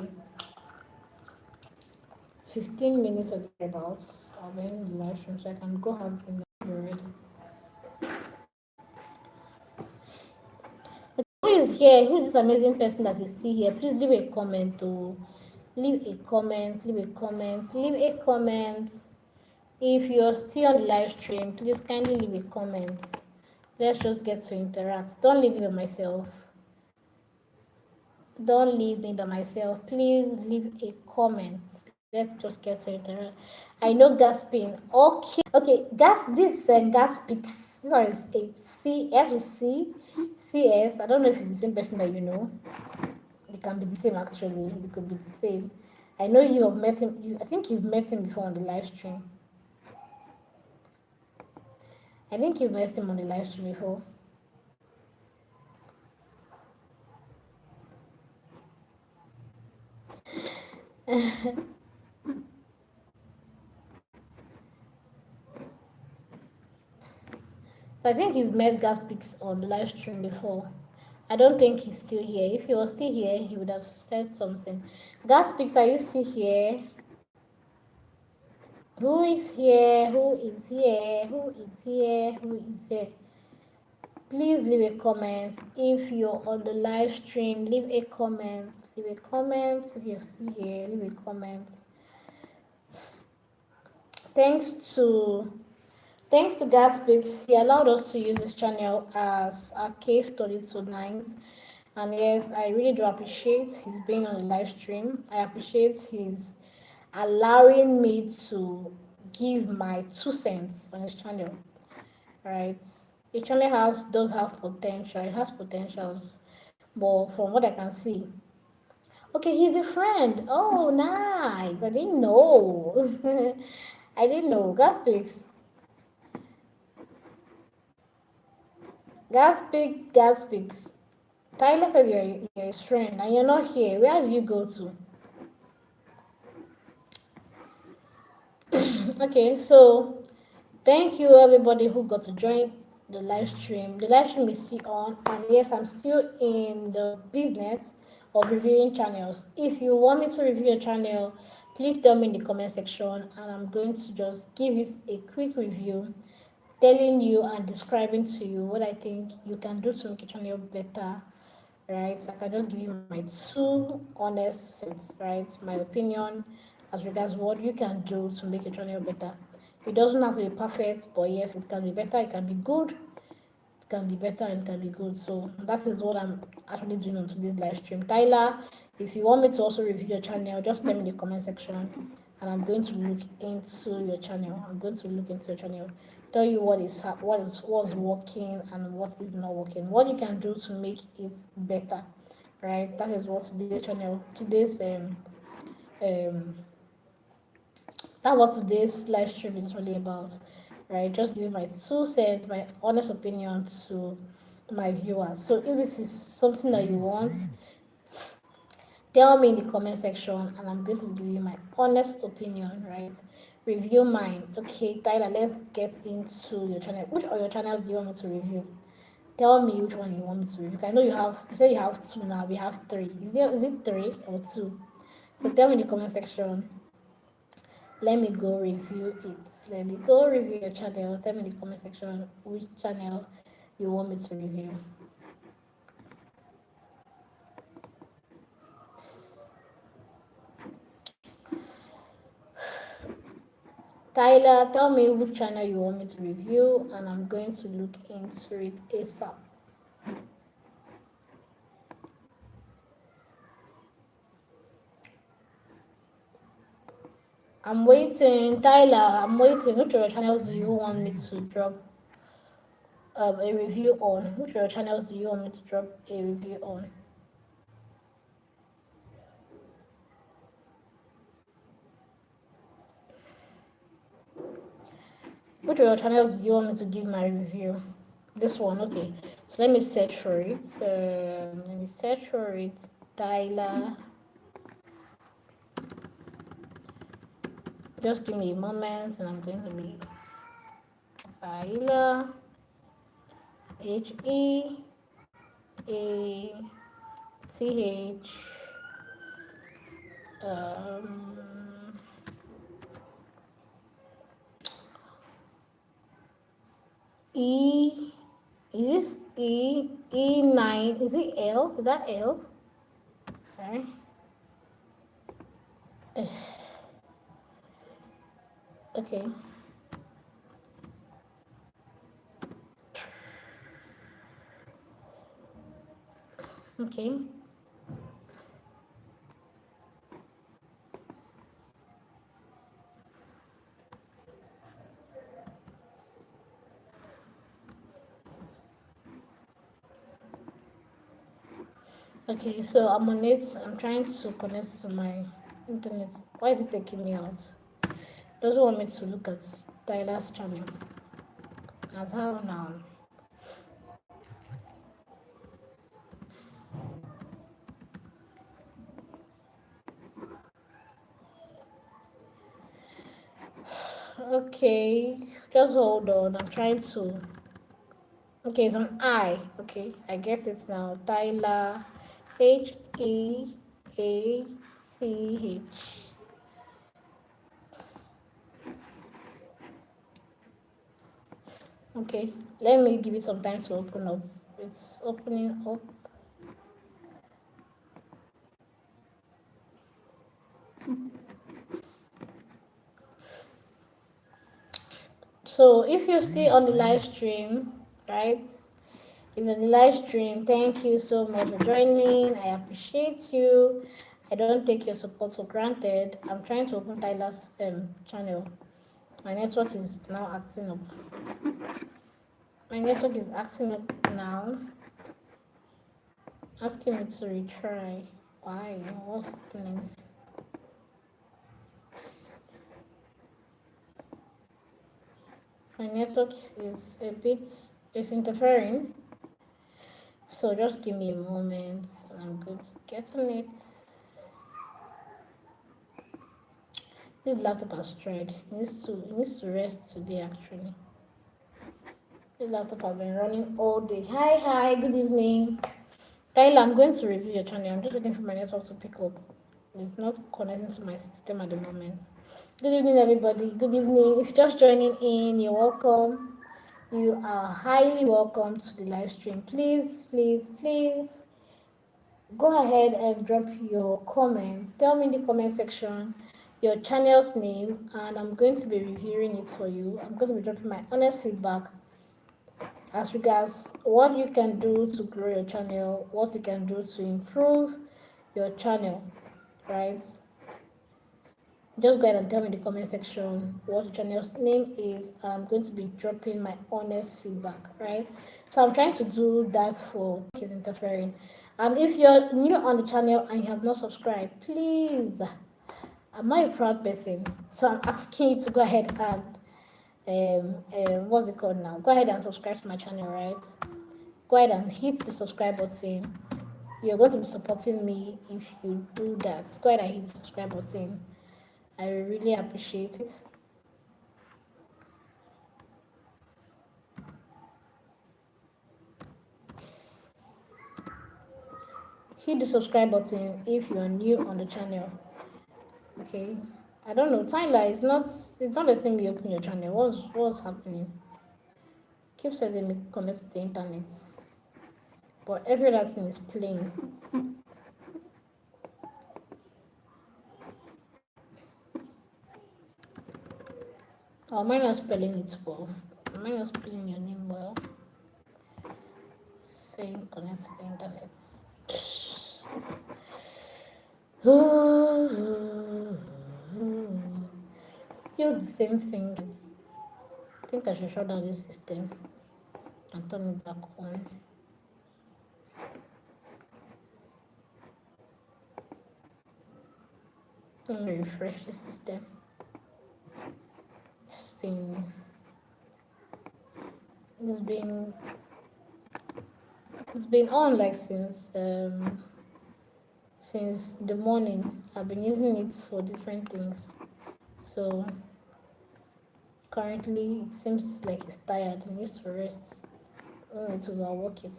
15 minutes or thereabouts. I'll be ending the live stream so I can go have dinner already. Who is here? Who is this amazing person that is still here? Please leave a comment. Oh, leave a comment. Leave a comment. Leave a comment. If you're still on the live stream, please kindly leave a comment. Let's just get to interact. Don't leave me by myself. Don't leave me by myself. Please leave a comment. Let's just get to interact. I know gasping. Okay. This gas picks. This one is a C S with C. CS. I don't know if it's the same person that you know. They can be the same actually. They could be the same. I know you have met him. I think you've met him before on the live stream. I think you've met him on the live stream before. So I think you've met Gaspix on the live stream before. I don't think he's still here. If he was still here, he would have said something. Gaspix, are you still here? Who is here? Who is here? Who is here? Who is here? Please leave a comment. If you're on the live stream, leave a comment. Leave a comment. If you're still here, leave a comment. Thanks to Thanks to Gaspix, he allowed us to use this channel as a case study tonight. And yes, I really do appreciate his being on the live stream. I appreciate his allowing me to give my 2 cents on his channel. Right? It channel does have potential. It has potentials. But from what I can see. Okay, he's a friend. Oh nice. I didn't know. I didn't know. Gaspix. Gaspix. Tyler said you're his friend and you're not here. Where have you go to? Okay, so thank you everybody who got to join the live stream. The live stream is still on, and yes, I'm still in the business of reviewing channels. If you want me to review a channel, please tell me in the comment section, and I'm going to just give it a quick review, telling you and describing to you what I think you can do to make a channel better, right? I can just give you my two honest sets, right? My opinion as regards what you can do to make your channel better. It doesn't have to be perfect, but yes, it can be better, it can be good, it can be better, and it can be good. So that is what I'm actually doing on today's live stream. Tyler, if you want me to also review your channel, just tell me in the comment section, and I'm going to look into your channel. I'm going to look into your channel, tell you what's working and what is not working, what you can do to make it better. Right? That is what um that's what today's live stream is really about. Right? Just giving my 2 cents, my honest opinion to my viewers. So if this is something that you want, tell me in the comment section and I'm going to give you my honest opinion, right? Review mine. Okay, Tyler, let's get into your channel. Which of your channels do you want me to review? Tell me which one you want me to review. I know you say you have two now, we have three. Is it three or two? So tell me in the comment section. Let me go review it. Let me go review your channel. Tell me in the comment section which channel you want me to review. Tyler, tell me which channel you want me to review, and I'm going to look into it ASAP. I'm waiting, Tyler. I'm waiting. Which of your channels do you want me to drop a review on? Which of your channels do you want me to drop a review on? Which of your channels do you want me to give my review? This one, okay. So let me search for it. Let me search for it. Tyler. Just give me a moment, and I'm going to be Tyler. Heath. Um, E is E9. Is it L? Is that L? Okay. Okay. Okay. Okay, so I'm on it. I'm trying to connect to my internet. Why is it taking me out? Doesn't want me to look at Tyler's channel. As how now? Okay, just hold on. I'm trying to. Okay, it's an I. Okay, I guess it's now Tyler. Heath. Okay, let me give it some time to open up. It's opening up. So if you're still on the live stream, right? If you're on the live stream, thank you so much for joining. I appreciate you. I don't take your support for granted. I'm trying to open Tyler's channel. My network is now acting up. My network is acting up now. Asking me to retry. Why? What's happening? My network is a bit is interfering. So just give me a moment. I'm going to get on it. This laptop has tried. It needs to rest today actually. This laptop has been running all day. Hi, good evening. Tyler, I'm going to review your channel. I'm just waiting for my network to pick up. It's not connecting to my system at the moment. Good evening, everybody. Good evening. If you're just joining in, you're welcome. You are highly welcome to the live stream. Please go ahead and drop your comments. Tell me in the comment section your channel's name, and I'm going to be reviewing it for you. I'm going to be dropping my honest feedback as regards what you can do to grow your channel, what you can do to improve your channel, right? Just go ahead and tell me in the comment section what the channel's name is, and I'm going to be dropping my honest feedback, right? So I'm trying to do that for kids interfering. And if you're new on the channel and you have not subscribed, please, I'm not a proud person, so I'm asking you to go ahead and what's it called now? Go ahead and subscribe to my channel, right? Go ahead and hit the subscribe button. You're going to be supporting me if you do that. Go ahead and hit the subscribe button. I really appreciate it. Hit the subscribe button if you're new on the channel. Okay. I don't know. Tyler, it's not letting me open your channel. What's happening? Keep sending me connect to the internet. But every other thing is playing. Oh, mine not spelling it well. Mine not spelling your name well. Saying connect to the internet. Still the same thing. I think I should shut down this system and turn it back on. Let me refresh the system. It's been it's been it's been on like since the morning. I've been using it for different things. So currently it seems like it's tired. It needs to rest. I don't need to overwork it.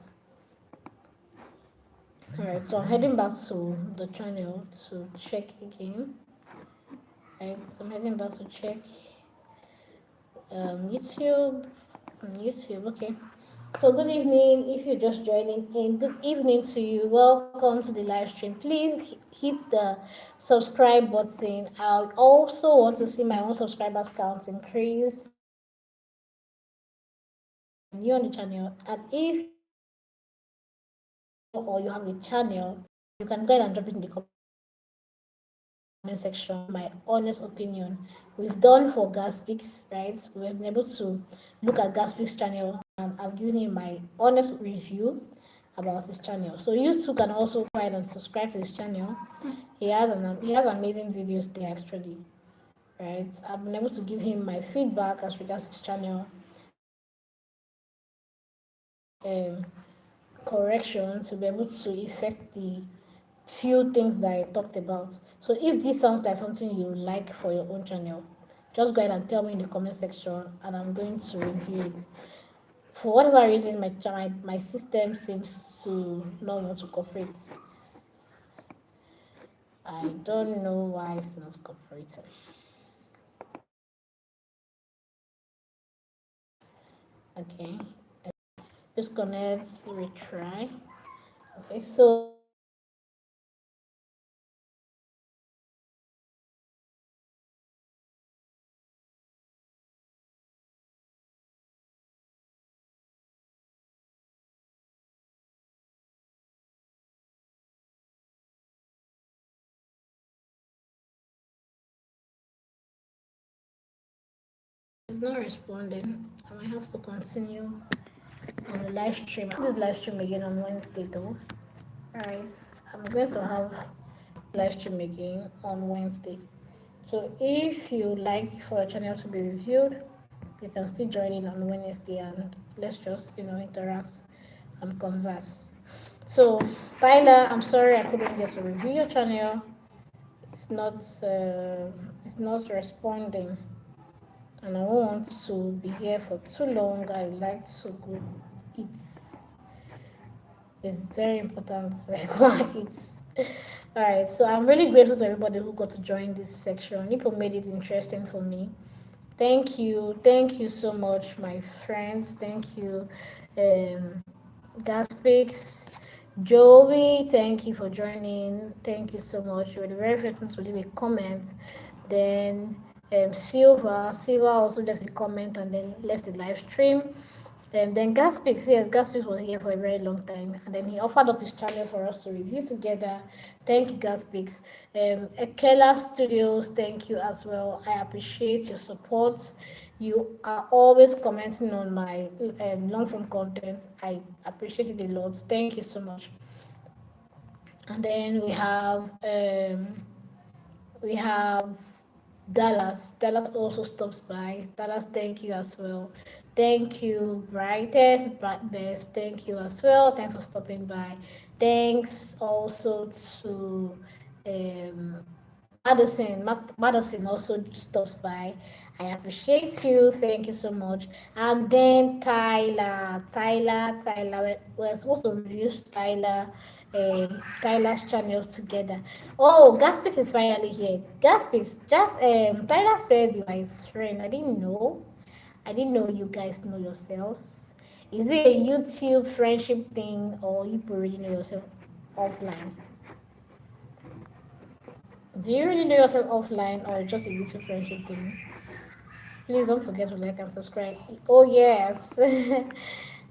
Alright, so I'm heading back to the channel to check again. Right, so I'm heading back to check YouTube. YouTube, okay. So good evening. If you're just joining in, good evening to you. Welcome to the live stream. Please hit the subscribe button. I also want to see my own subscribers count increase. New on the channel, and if you are new to the channel or you have a channel, you can go ahead and drop it in the comment section. I'm going to give you my honest opinion. We've done for Gaspix, right? We've been able to look at Gaspix channel, and I've given him my honest review about his channel. So you too can also go ahead and subscribe to his channel. He has amazing videos there actually, right? I've been able to give him my feedback as regards his channel, and I've been able to make correction to be able to effect the few things that I talked about. So if this sounds like something you like for your own channel, just go ahead and tell me in the comment section, and I'm going to review it. For whatever reason, my system seems to not want to cooperate. I don't know why it's not cooperating. Okay, disconnect, retry. Okay, so it's not responding. I might have to continue on the live stream. I this live stream again on Wednesday though. Alright, I'm going to have live stream again on Wednesday. So if you like for your channel to be reviewed, you can still join in on Wednesday, and let's just interact and converse. So Tyler, I'm sorry I couldn't get to review your channel. It's not it's not responding, and I don't want to be here for too long. I would like to go eat. It's very important. Like why it's all right. So I'm really grateful to everybody who got to join this section. People made it interesting for me. Thank you so much, my friends. Thank you, um, Gaspix, Joey. Thank you for joining. Thank you so much. You were the very first one to leave a comment. Then Silva also left a comment and then left a live stream. Then Gaspix, yes, Gaspix was here for a very long time, and then he offered up his channel for us to review together. Thank you, Gaspix. Ekela Studios, thank you as well. I appreciate your support. You are always commenting on my long form content. I appreciate it a lot. Thank you so much. And then we have Dallas. Dallas also stops by. Dallas, thank you as well. Thank you, Brightest, Best. Thank you as well. Thanks for stopping by. Thanks also to um, Madison also stops by. I appreciate you. Thank you so much. And then Tyler. We're supposed to review Tyler's channels together. Oh, Gaspix is finally here. Gaspix, just Tyler said you are his friend. I didn't know. I didn't know you guys know yourselves. Is it a YouTube friendship thing, or you already know yourself offline? Do you really know yourself offline, or just a YouTube friendship thing? Please don't forget to like and subscribe. Oh yes.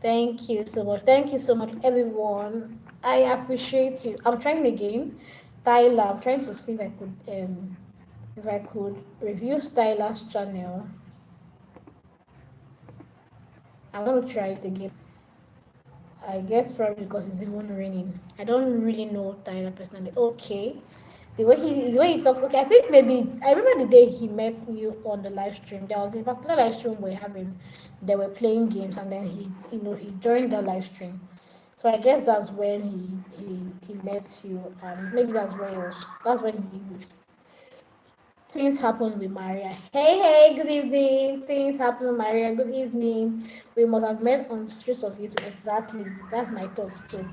Thank you so much. Thank you so much, everyone. I appreciate you. I'm trying again. Tyler, I'm trying to see if I could review Tyler's channel. I'm gonna try it again. I guess probably because it's even raining. I don't really know Tyler personally. Okay. The way he talks, okay, I think maybe I remember the day he met you on the live stream. There was a particular live stream we're having, they were playing games, and then he joined the live stream. So I guess that's when he met you, and maybe that's when he things happened with Maria. Hey, good evening. Things happened with Maria. Good evening. We must have met on the streets of YouTube. Exactly. That's my thoughts too.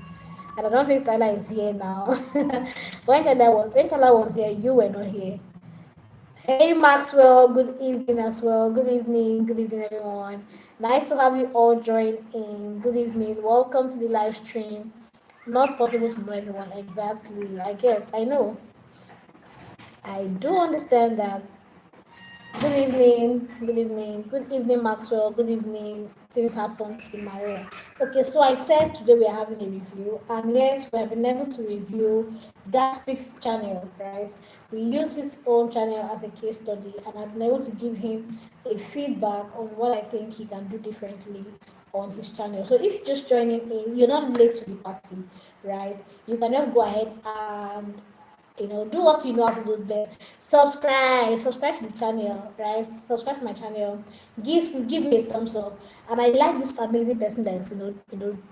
And I don't think Tyler is here now. When Tyler was here, you were not here. Hey Maxwell, good evening as well. Good evening everyone. Nice to have you all join in. Good evening. Welcome to the live stream. Not possible to know everyone exactly. I guess I know. I do understand that. Good evening, good evening, Maxwell. Good evening. Things happen to Maria. Okay, so I said today we are having a review, and yes, we have been able to review that speaks channel, right? We use his own channel as a case study, and I've been able to give him a feedback on what I think he can do differently on his channel. So if you're just joining in, you're not late to the party, right? You can just go ahead and do what you know how to do best. Subscribe to the channel, right? Subscribe to my channel. Give me a thumbs up. And I like this amazing person that is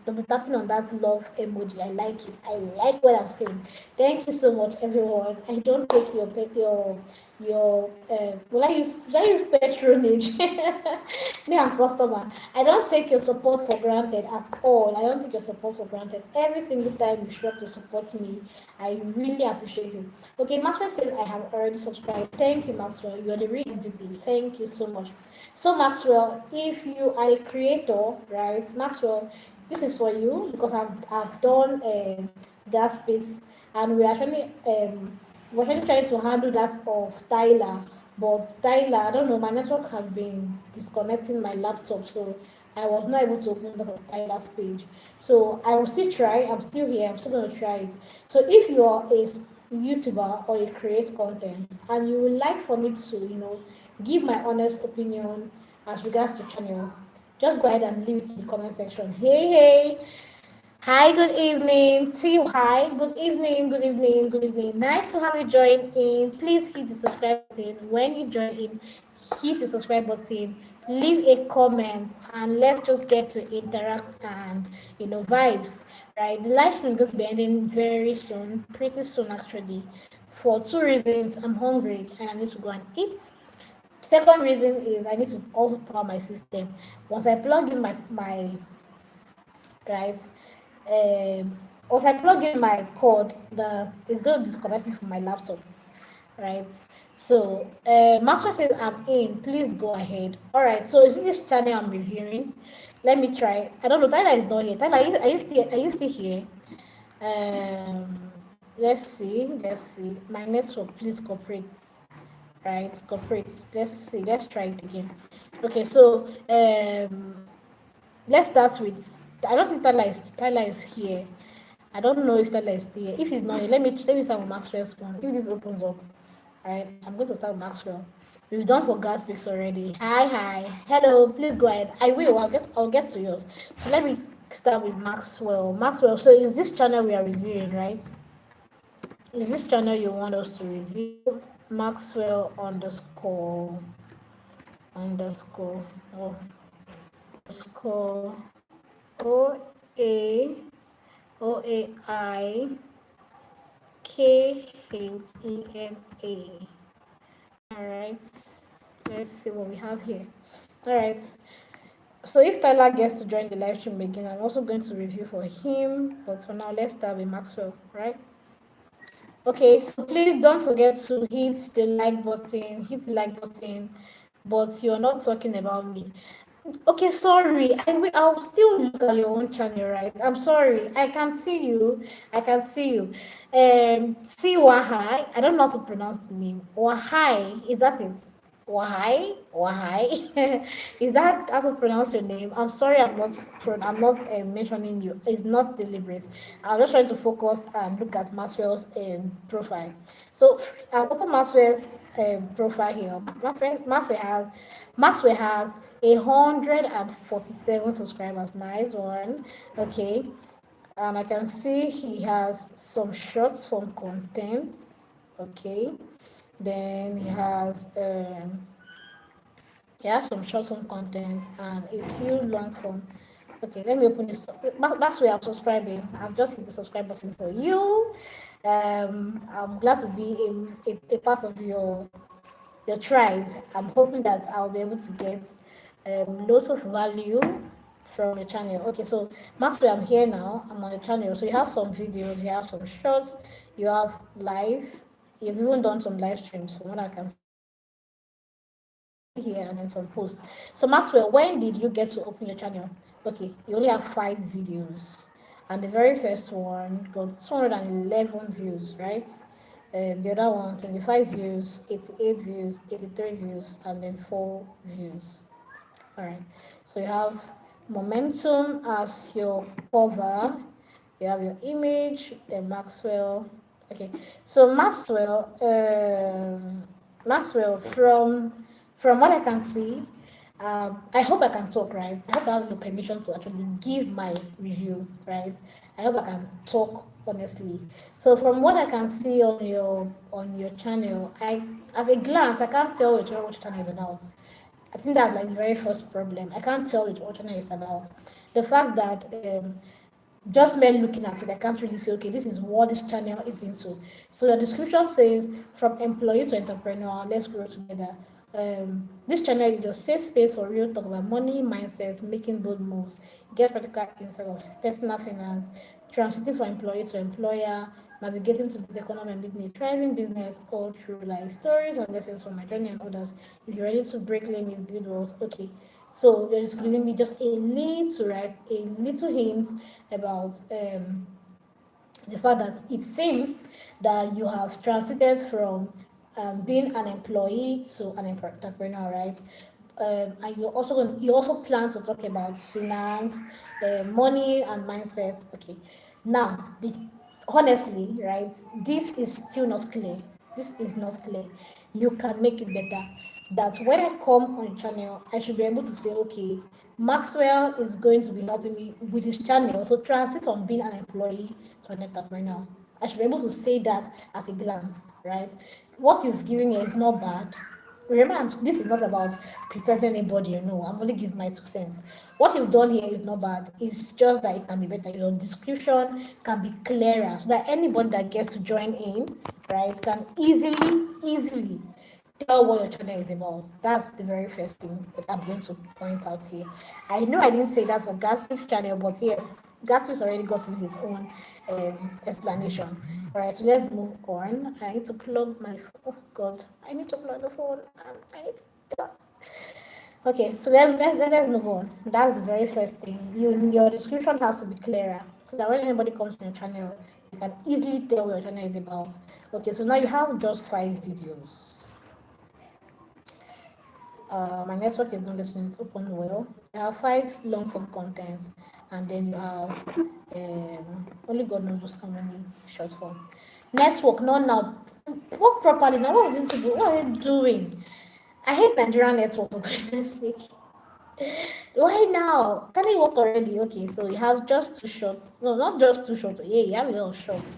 double tapping on that love emoji. I like it. I like what I'm saying. Thank you so much, everyone. I don't take your will I use patronage. Me and customer. I don't take your support for granted at all. I don't take your support for granted. Every single time you show up to support me, I really appreciate it. Okay, Maxwell says I have already subscribed. Thank you, Maxwell. You're the real MVP. Thank you so much. So, Maxwell, if you are a creator, right, Maxwell, this is for you because I've done gas picks, and we're actually trying to handle that of Tyler. But Tyler, I don't know, my network has been disconnecting my laptop, so I was not able to open that of Tyler's page. So I will still try. I'm still here. I'm still going to try it. So if you're a YouTuber or you create content and you would like for me to, give my honest opinion as regards to channel, just go ahead and leave it in the comment section. Hey, hi, good evening. See you. Hi, good evening. Nice to have you join in. Please hit the subscribe button. When you join in, hit the subscribe button, leave a comment, and let's just get to interact and vibes. Right, the live stream is going to be ending very soon, pretty soon actually. For two reasons: I'm hungry and I need to go and eat. Second reason is I need to also power my system. Once I plug in my right? Once I plug in my cord, it's going to disconnect me from my laptop, right? So, Maxwell says I'm in. Please go ahead. All right. So, is this channel I'm reviewing? Let me try. I don't know. Tyler is not here. Tyler, are you still here? Let's see. Let's see. My network, please cooperate. Right, cooperate. Let's see. Let's try it again. Okay. So, let's start with. I don't think Tyler is here. I don't know if Tyler is still here. If he's not here, let me start with Maxwell's one. If this opens up, right, I'm going to start with Maxwell. We've done for gas picks already. Hi. Hello, please go ahead. I will. I'll get to yours. So let me start with Maxwell. Maxwell, so is this channel we are reviewing, right? Is this channel you want us to review? Maxwell underscore oh, underscore O A OAIKHENA. All right. Let's see what we have here. All right. So if Tyler gets to join the live stream again, I'm also going to review for him. But for now, let's start with Maxwell, right? Okay, so please don't forget to hit the like button, but you're not talking about me. Okay, sorry. I'll still look at your own channel, right? I'm sorry. I can see you. I can see you. See Wahai. I don't know how to pronounce the name. Wahai. Is that it? Why? Is that how to pronounce your name? I'm sorry, I'm not mentioning you. It's not deliberate. I'm just trying to focus and look at Maxwell's profile. So I'll open Maxwell's profile here. Maxwell has 147 subscribers. Nice one. Okay, and I can see he has some short form content. Okay, then he has some short form content and a few long form. Okay, let me open this. That's where I'm subscribing. I've just hit the subscribe button for you. I'm glad to be a part of your tribe. I'm hoping that I'll be able to get lots of value from your channel. Okay, so Maxwell, I'm here now. I'm on the channel. So you have some videos, you have some shorts, you have live. You've even done some live streams from what I can see here, and then some posts. So Maxwell, when did you get to open your channel? Okay, you only have 5 videos. And the very first one got 211 views, right? The other one, 25 views, 88 views, 83 views, and then 4 views. All right. So you have momentum as your cover. You have your image, then Maxwell. Okay. So Maxwell, from what I can see, I hope I can talk, right? I hope I have your permission to actually give my review, right? I hope I can talk honestly. So from what I can see on your channel, I at a glance I can't tell which channel is about. I think that's like the very first problem. I can't tell which channel is about. The fact that just men looking at it, I can't really say, okay, this is what this channel is into. So the description says, from employee to entrepreneur, let's grow together. This channel is a safe space for real talk about money, mindset, making bold moves, get practical insight of personal finance, transiting from employee to employer, navigating to this economy and building a thriving business, all through life stories and lessons from my journey and others. If you're ready to break limits, build walls, okay. So they're just giving me just a little, right, a little hint about the fact that it seems that you have transited from being an employee to an entrepreneur, right? And you also plan to talk about finance, money, and mindset. Okay, now honestly, right? This is still not clear. This is not clear. You can make it better. That when I come on the channel, I should be able to say, okay, Maxwell is going to be helping me with his channel to transit from being an employee to an entrepreneur. I should be able to say that at a glance, right? What you've given here is not bad. Remember, this is not about criticizing anybody, I'm only giving my 2 cents. What you've done here is not bad. It's just that it can be better. Your description can be clearer so that anybody that gets to join in, right, can easily tell what your channel is about. That's the very first thing that I'm going to point out here. I know I didn't say that for Gatsby's channel, but yes, Gatsby's already got his own explanation. All right, so let's move on. I need to plug my phone. Oh God, I need to plug the phone. I need to, okay, so let's move on. That's the very first thing. Your description has to be clearer so that when anybody comes to your channel, you can easily tell what your channel is about. Okay, so now you have just 5 videos. My network is not listening, it's open well. You have 5 long form content, and then you have only God knows how many short form. Network, not now. Work properly. Now, what is this people? What are they doing? I hate Nigerian network, for goodness sake. Why now? Can it work already? Okay, so you have just 2 shots. No, not just 2 shots. Yeah, you have a lot of shots.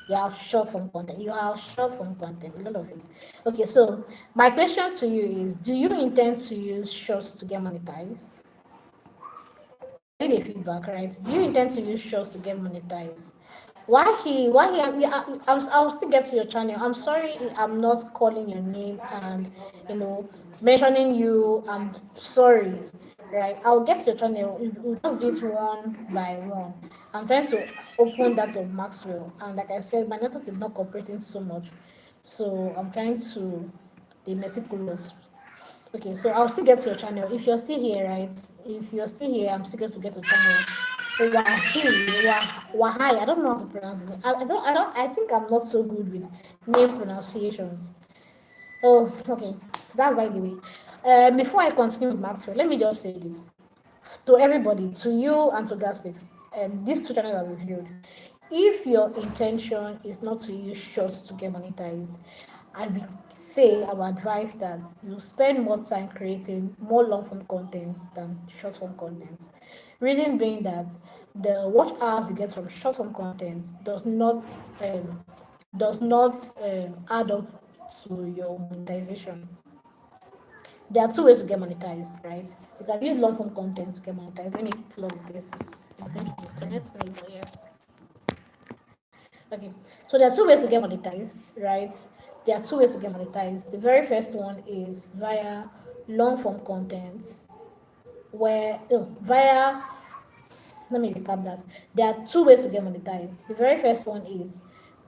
You have short form content. You have short form content, a lot of it. Okay, so my question to you is: do you intend to use shorts to get monetized? I need a feedback, right? Do you intend to use shorts to get monetized? I'll still get to your channel. I'm sorry I'm not calling your name and mentioning you. I'm sorry, right? I'll get to your channel. We'll just do it one by one. I'm trying to open that of Maxwell, and like I said, my network is not cooperating so much, so I'm trying to be meticulous. Okay, so I'll still get to your channel. If you're still here, right? If you're still here, I'm still going to get to channel. Wahai. I don't know how to pronounce it. I think I'm not so good with name pronunciations. Oh, okay. So that's by the way. Before I continue with Maxwell, let me just say this to everybody, to you and to Gaspix, these two channels are reviewed. If your intention is not to use shorts to get monetized, I will say, I would advise that you spend more time creating more long form content than short form content. Reason being that the watch hours you get from short form content um, does not add up to your monetization. There are two ways to get monetized, right? You can use long form content to get monetized. Let me plug this. I'm going to disconnect me, but yes. Okay. So there are two ways to get monetized, right? There are two ways to get monetized. The very first one is via long form content, where no, via let me recap that. There are two ways to get monetized. The very first one is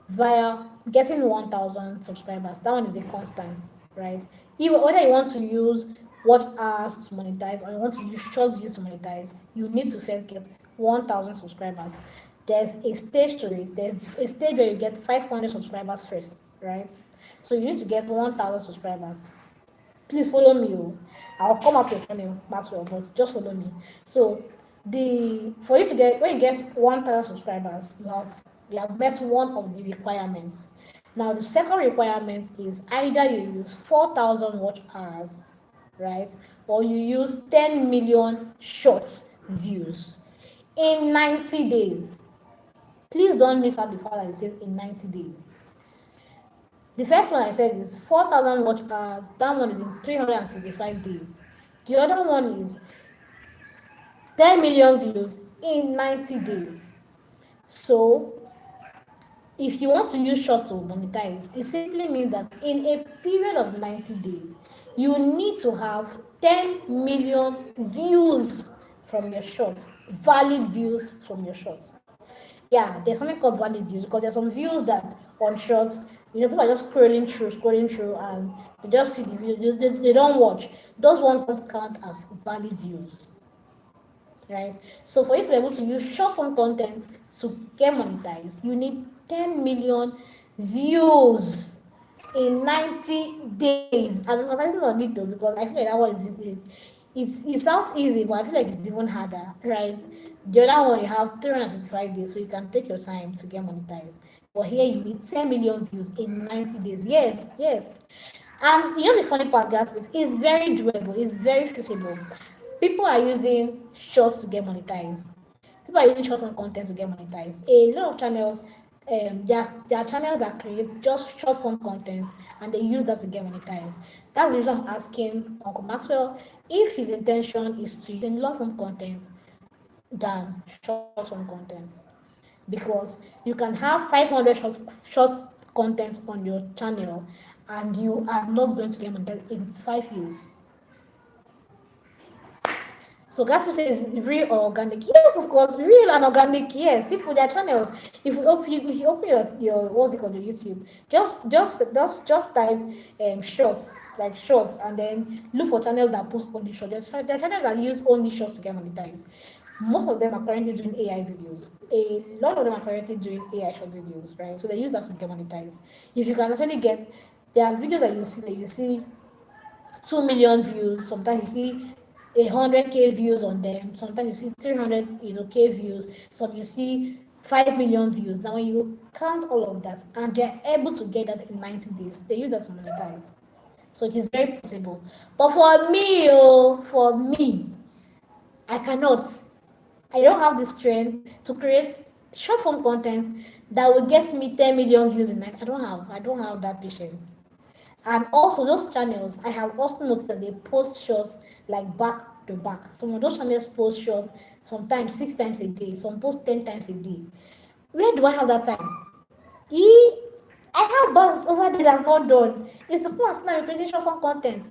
via getting 1,000 subscribers. That one is the constant, right? Even whether you want to use what hours to monetize or you want to use short views to monetize, you need to first get 1,000 subscribers. There's a stage to it. There's a stage where you get 500 subscribers first, right? So you need to get 1,000 subscribers. Please follow me. Oh. I'll come out your channel, Maxwell, but just follow me. So the for you to get when you get 1,000 subscribers, you have met one of the requirements. Now the second requirement is either you use 4,000 watch hours, right, or you use 10 million short views in 90 days. Please don't miss out the fact that it says in 90 days. The first one I said is 4,000 watch hours. That one is in 365 days. The other one is 10 million views in 90 days. So, if you want to use short to monetize, it simply means that in a period of 90 days, you need to have 10 million views from your shorts, valid views from your shorts. Yeah, there's something called valid views because there's some views that on shorts, people are just scrolling through, and they just see the view, they don't watch. Those ones don't count as valid views, right? So for you to be able to use short form content to get monetized, you need 10 million views in 90 days. I'm emphasizing on it though because I feel like that one it sounds easy, but I feel like it's even harder, right? The other one you have 365 days, so you can take your time to get monetized. But here you need 10 million views in 90 days. Yes, yes. And the funny part, guys, it's very doable, it's very feasible. People are using shorts to get monetized. People are using short form content to get monetized. A lot of channels, there are channels that create just short form content and they use that to get monetized. That's the reason I'm asking Uncle Maxwell if his intention is to use long form content than short form content. Because you can have 500 short content on your channel and you are not going to get monetized in 5 years. So Gaspo says real or organic. Yes, of course, real and organic. Yes, see for their channels. If you open your what's it called your YouTube, just type shorts like shorts and then look for channels that post only shorts. There are channels that use only shorts to get monetized. Most of them are currently doing AI videos. A lot of them are currently doing AI short videos, right? So they use that to get monetized. If you can actually get, there are videos that you see 2 million views. Sometimes you see 100K views on them. Sometimes you see 300 K views. Some you see 5 million views. Now when you count all of that and they're able to get that in 90 days, they use that to monetize. So it is very possible. But for me, I cannot. I don't have the strength to create short form content that will get me 10 million views in night. I don't have that patience. And also those channels, I have also noticed that they post shorts like back to back. Some of those channels post shorts sometimes 6 times a day, some post 10 times a day. Where do I have that time? E I have bugs over there that I've not done. It's the plus now creating short form content.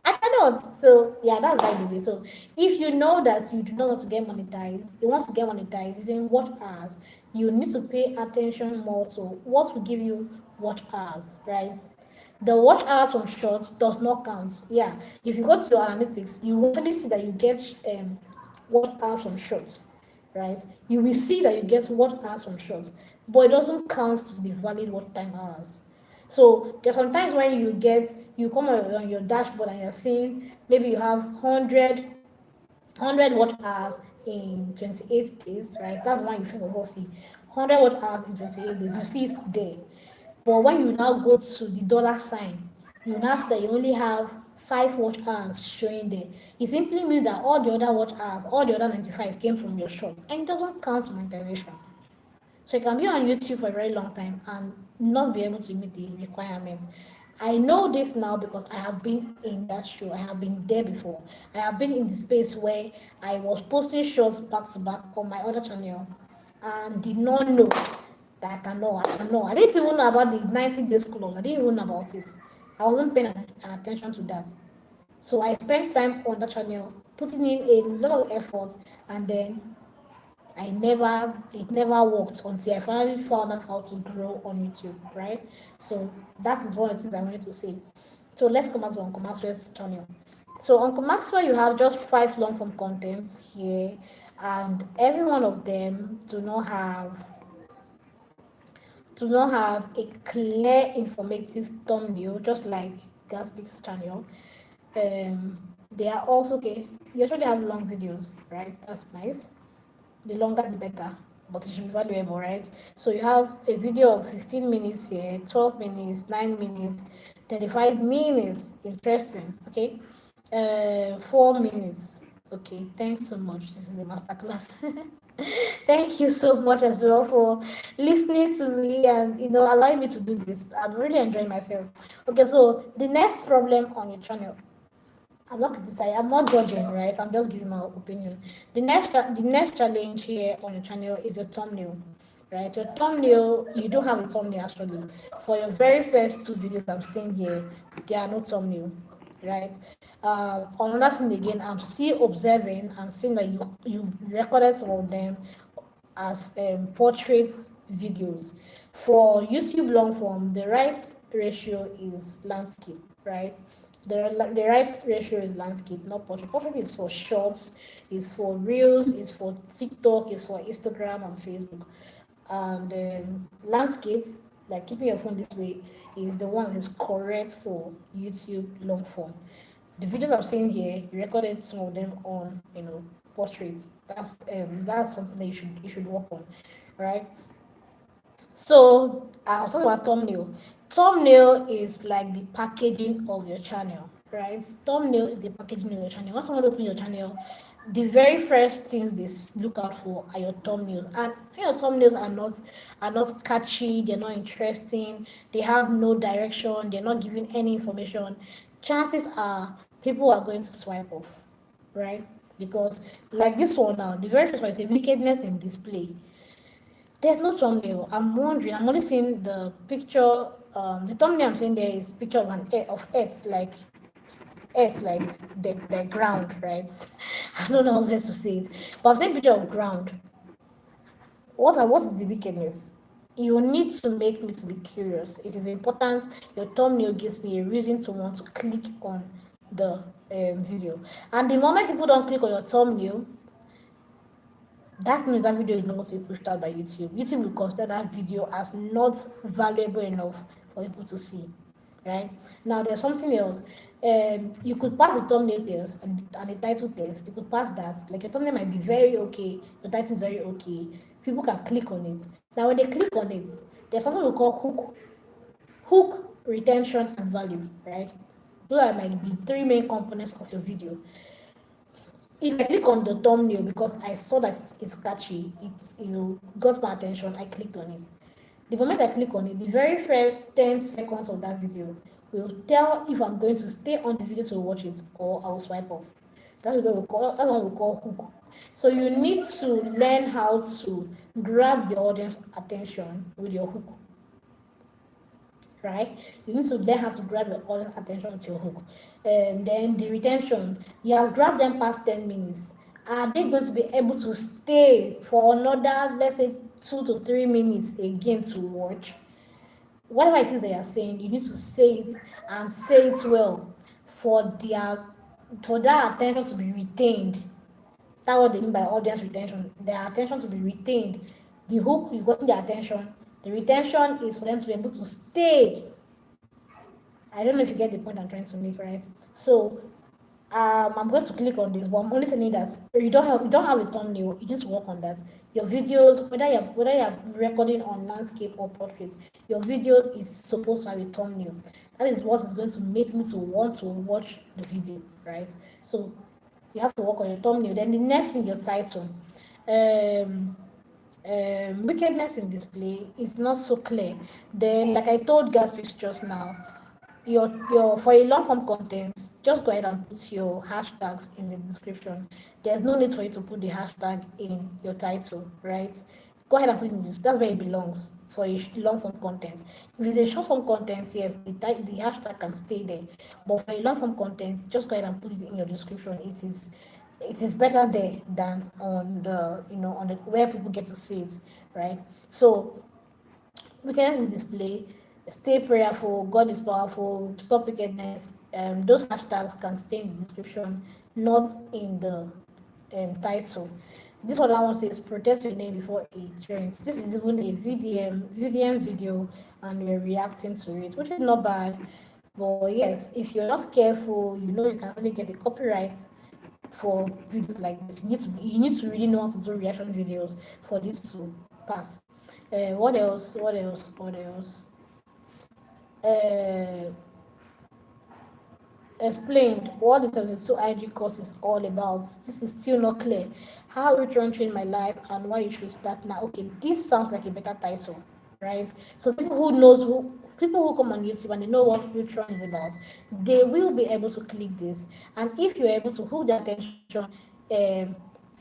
I cannot. So yeah, that's by the way. So if you know that you do not want to get monetized, you want to get monetized using watch hours, you need to pay attention more to what will give you watch hours, right? The watch hours from shorts does not count. Yeah, if you go to your analytics, you will actually see that you get watch hours from shorts, right? You will see that you get watch hours from shorts, but it doesn't count to the valid watch time hours. So there's sometimes when you come on your dashboard and you're seeing maybe you have 100 watch hours in 28 days, right? That's one you first of all see. 100 watch hours in 28 days, you see it there. But when you now go to the dollar sign, you now see that you only have 5 watch hours showing there. It simply means that all the other watch hours, all the other 95 came from your short, and it doesn't count monetization. So you can be on YouTube for a very long time and not be able to meet the requirements. I know this now because I have been in that show. I have been there before. I have been in the space where I was posting shows back to back on my other channel and did not know that I can know. I didn't even know about the 90 days clause. I didn't even know about it. I wasn't paying attention to that. So I spent time on that channel, putting in a lot of effort, and then it never worked until I finally found out how to grow on YouTube, right? So that is one of the things I wanted to say. So let's come back to Uncle Maxwell's channel. So Uncle Maxwell, you have just 5 long form contents here, and every one of them do not have a clear informative thumbnail, just like Gatsby's channel. They are also okay. You actually have long videos, right? That's nice. The longer the better, but it should be valuable, right? So you have a video of 15 minutes here, 12 minutes, 9 minutes, 35 minutes. Interesting. Okay. 4 minutes. Okay, thanks so much. This is a masterclass. Thank you so much as well for listening to me and allowing me to do this. I'm really enjoying myself. Okay, so the next problem on your channel, I'm not criticizing. I'm not judging, right? I'm just giving my opinion. The next challenge here on your channel is your thumbnail, right? Your thumbnail, you don't have a thumbnail actually. For your very first 2 videos I'm seeing here, there are no thumbnail, right? Another thing again, I'm still observing. I'm seeing that you recorded some of them as portrait videos. For YouTube long form, the right ratio is landscape, right? The right ratio is landscape, not portrait. Portrait is for shorts, is for reels, is for TikTok, is for Instagram and Facebook. And landscape, like keeping your phone this way, is the one that is correct for YouTube long form. The videos I'm seeing here, you recorded some of them on, portraits. That's something that you should work on, right? So I was talking about thumbnail. Thumbnail is like the packaging of your channel, right? Thumbnail is the packaging of your channel. Once someone opens your channel, the very first things they look out for are your thumbnails. And your thumbnails are not catchy, they're not interesting, they have no direction, they're not giving any information. Chances are people are going to swipe off, right? Because like this one now, the very first one is a wickedness in display. There's no thumbnail. I'm wondering. I'm only seeing the picture. The thumbnail I'm seeing there is picture of Earth, like the ground, right? I don't know how best to say it, but I'm seeing picture of ground. What is the wickedness? You need to make me to be curious. It is important. Your thumbnail gives me a reason to want to click on the video. And the moment people don't click on your thumbnail, that means that video is not going to be pushed out by YouTube. YouTube will consider that video as not valuable enough for people to see. Right? Now there's something else. You could pass the thumbnail test and the title test. You could pass that. Like your thumbnail might be very okay, your title is very okay. People can click on it. Now when they click on it, there's something we call hook, retention, and value. Right? Those are like the 3 main components of your video. If I click on the thumbnail because I saw that it's catchy, it got my attention, I clicked on it. The moment I click on it, the very first 10 seconds of that video will tell if I'm going to stay on the video to watch it or I will swipe off. That's what we call hook. So you need to learn how to grab your audience attention with your hook, right? You need to learn how to grab your audience attention with your hook. And then the retention, you have grabbed them past 10 minutes. Are they going to be able to stay for another, let's say, 2 to 3 minutes again to watch? Whatever it is they are saying, you need to say it and say it well for that attention to be retained. That's what they mean by audience retention. Their attention to be retained. The hook, you got their attention. The retention is for them to be able to stay. I don't know if you get the point I'm trying to make, right? So I'm going to click on this, but I'm only telling you that you don't have a thumbnail. You need to work on that. Your videos, whether you're recording on landscape or portrait, your video is supposed to have a thumbnail. That is what is going to make me to want to watch the video, right? So you have to work on your thumbnail. Then the next thing, your title. Um, Wickedness in display is not so clear. Then, like I told Gaspix just now, your for a long form content, just go ahead and put your hashtags in the description. There's no need for you to put the hashtag in your title, right? Go ahead and put it in this. That's where it belongs for a long form content. If it's a short form content, yes, the hashtag can stay there. But for a long form content, just go ahead and put it in your description. It is better there than on the on the where people get to see it, right? So wickedness in display, stay prayerful, God is powerful, stop wickedness. Those hashtags can stay in the description, not in the title. This one I want to say is protect your name before it trends. This is even a VDM video, and we're reacting to it, which is not bad. But yes, if you're not careful, you can only get a copyright for videos like this. You need to really know how to do reaction videos for this to pass. What else? What else? What else? Uh, Explained what the 72 ID course is all about. This is still not clear. How Ritual changed my life and why you should start now. Okay, this sounds like a better title, right? So people who come on YouTube and they know what Ritual is about, they will be able to click this. And if you're able to hold their attention, um,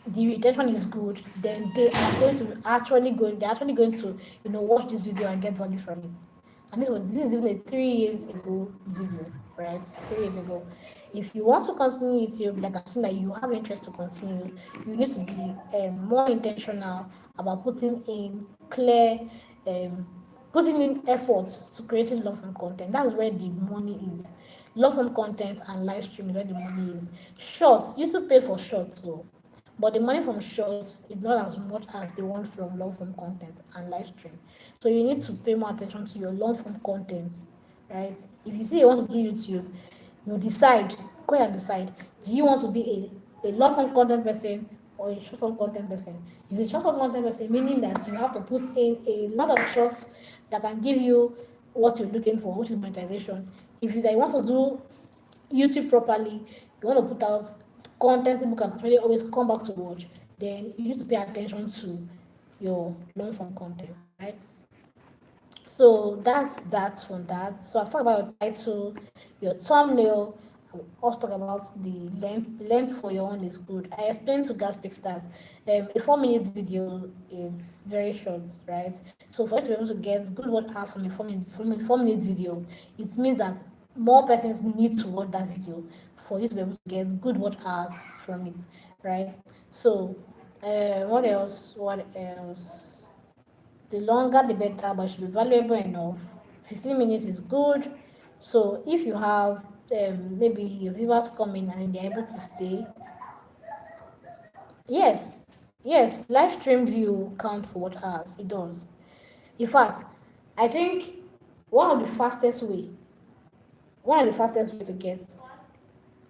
the retention is good, then they're actually going to watch this video and get value from it. And this is even a 3 years ago video, right? 3 years ago. If you want to continue YouTube, like I've seen that you have interest to continue, you need to be more intentional about um, putting in efforts to creating long form content. That's where the money is. Long form content and live stream is where the money is. Shorts, you should pay for shorts though. But the money from shorts is not as much as the one from long form content and live stream. So you need to pay more attention to your long form content, right? If you say you want to do YouTube, you decide, go ahead and decide. Do you want to be a long form content person or a short form content person? If it's a short form content person, meaning that you have to put in a lot of shorts that can give you what you're looking for, which is monetization. If you say you want to do YouTube properly, you want to put out content people can actually always come back to watch, then you need to pay attention to your long form content, right? So that's that from that. So I've talked about your title, your thumbnail. I also talk about the length. The length for your own is good. I explained to Gaspix that a 4 minute video is very short, right? So for you to be able to get good watch hours from a 4 minute video, it means that more persons need to watch that video for you to be able to get good watch hours from it, right? So what else? What else? The longer the better, but it should be valuable enough. 15 minutes is good. So if you have maybe your viewers come in and they're able to stay, yes, yes, live stream view count for what hours it does. In fact, I think one of the fastest way, one of the fastest way to get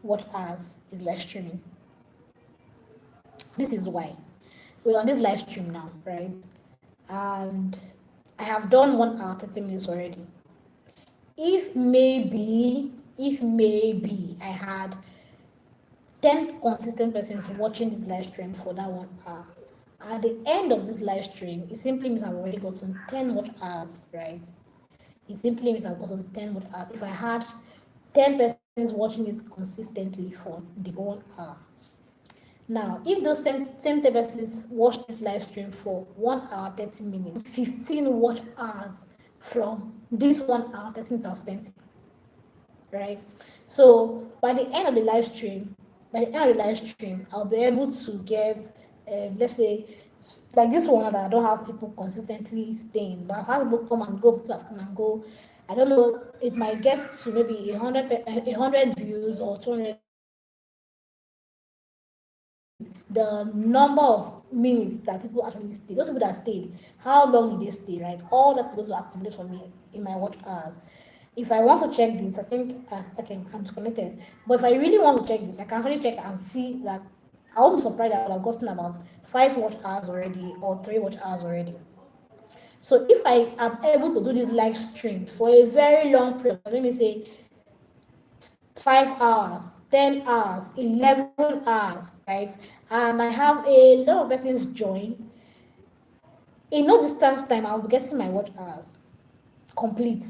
what hours is live streaming. This is why we're on this live stream now, right? And I have done 1 hour 30 minutes already. If maybe I had 10 consistent persons watching this live stream for that 1 hour, at the end of this live stream, it simply means I've already gotten 10 watch hours, right? It simply means I've gotten 10 watch hours. If I had 10 persons watching it consistently for the 1 hour. Now, if those same 10 persons watch this live stream for 1 hour 30 minutes, 15 watch hours from this 1 hour 30 minutes I've spent, right? So by the end of the live stream, I'll be able to get, let's say, like this one that I don't have people consistently staying, but I've had people come and go, people have come and go. I don't know, it might get to maybe 100 views or 200 views. The number of minutes that people actually stay, those people that stayed, how long did they stay, right? All that's going to accumulate for me in my watch hours. If I want to check this, I think okay, I'm disconnected. But if I really want to check this, I can really check and see that I won't be surprised I would have gotten about 5 watch hours already or 3 watch hours already. So if I am able to do this live stream for a very long period, let me say 5 hours, 10 hours, 11 hours, right? And I have a lot of persons join. In no distance time, I'll be getting my watch hours complete.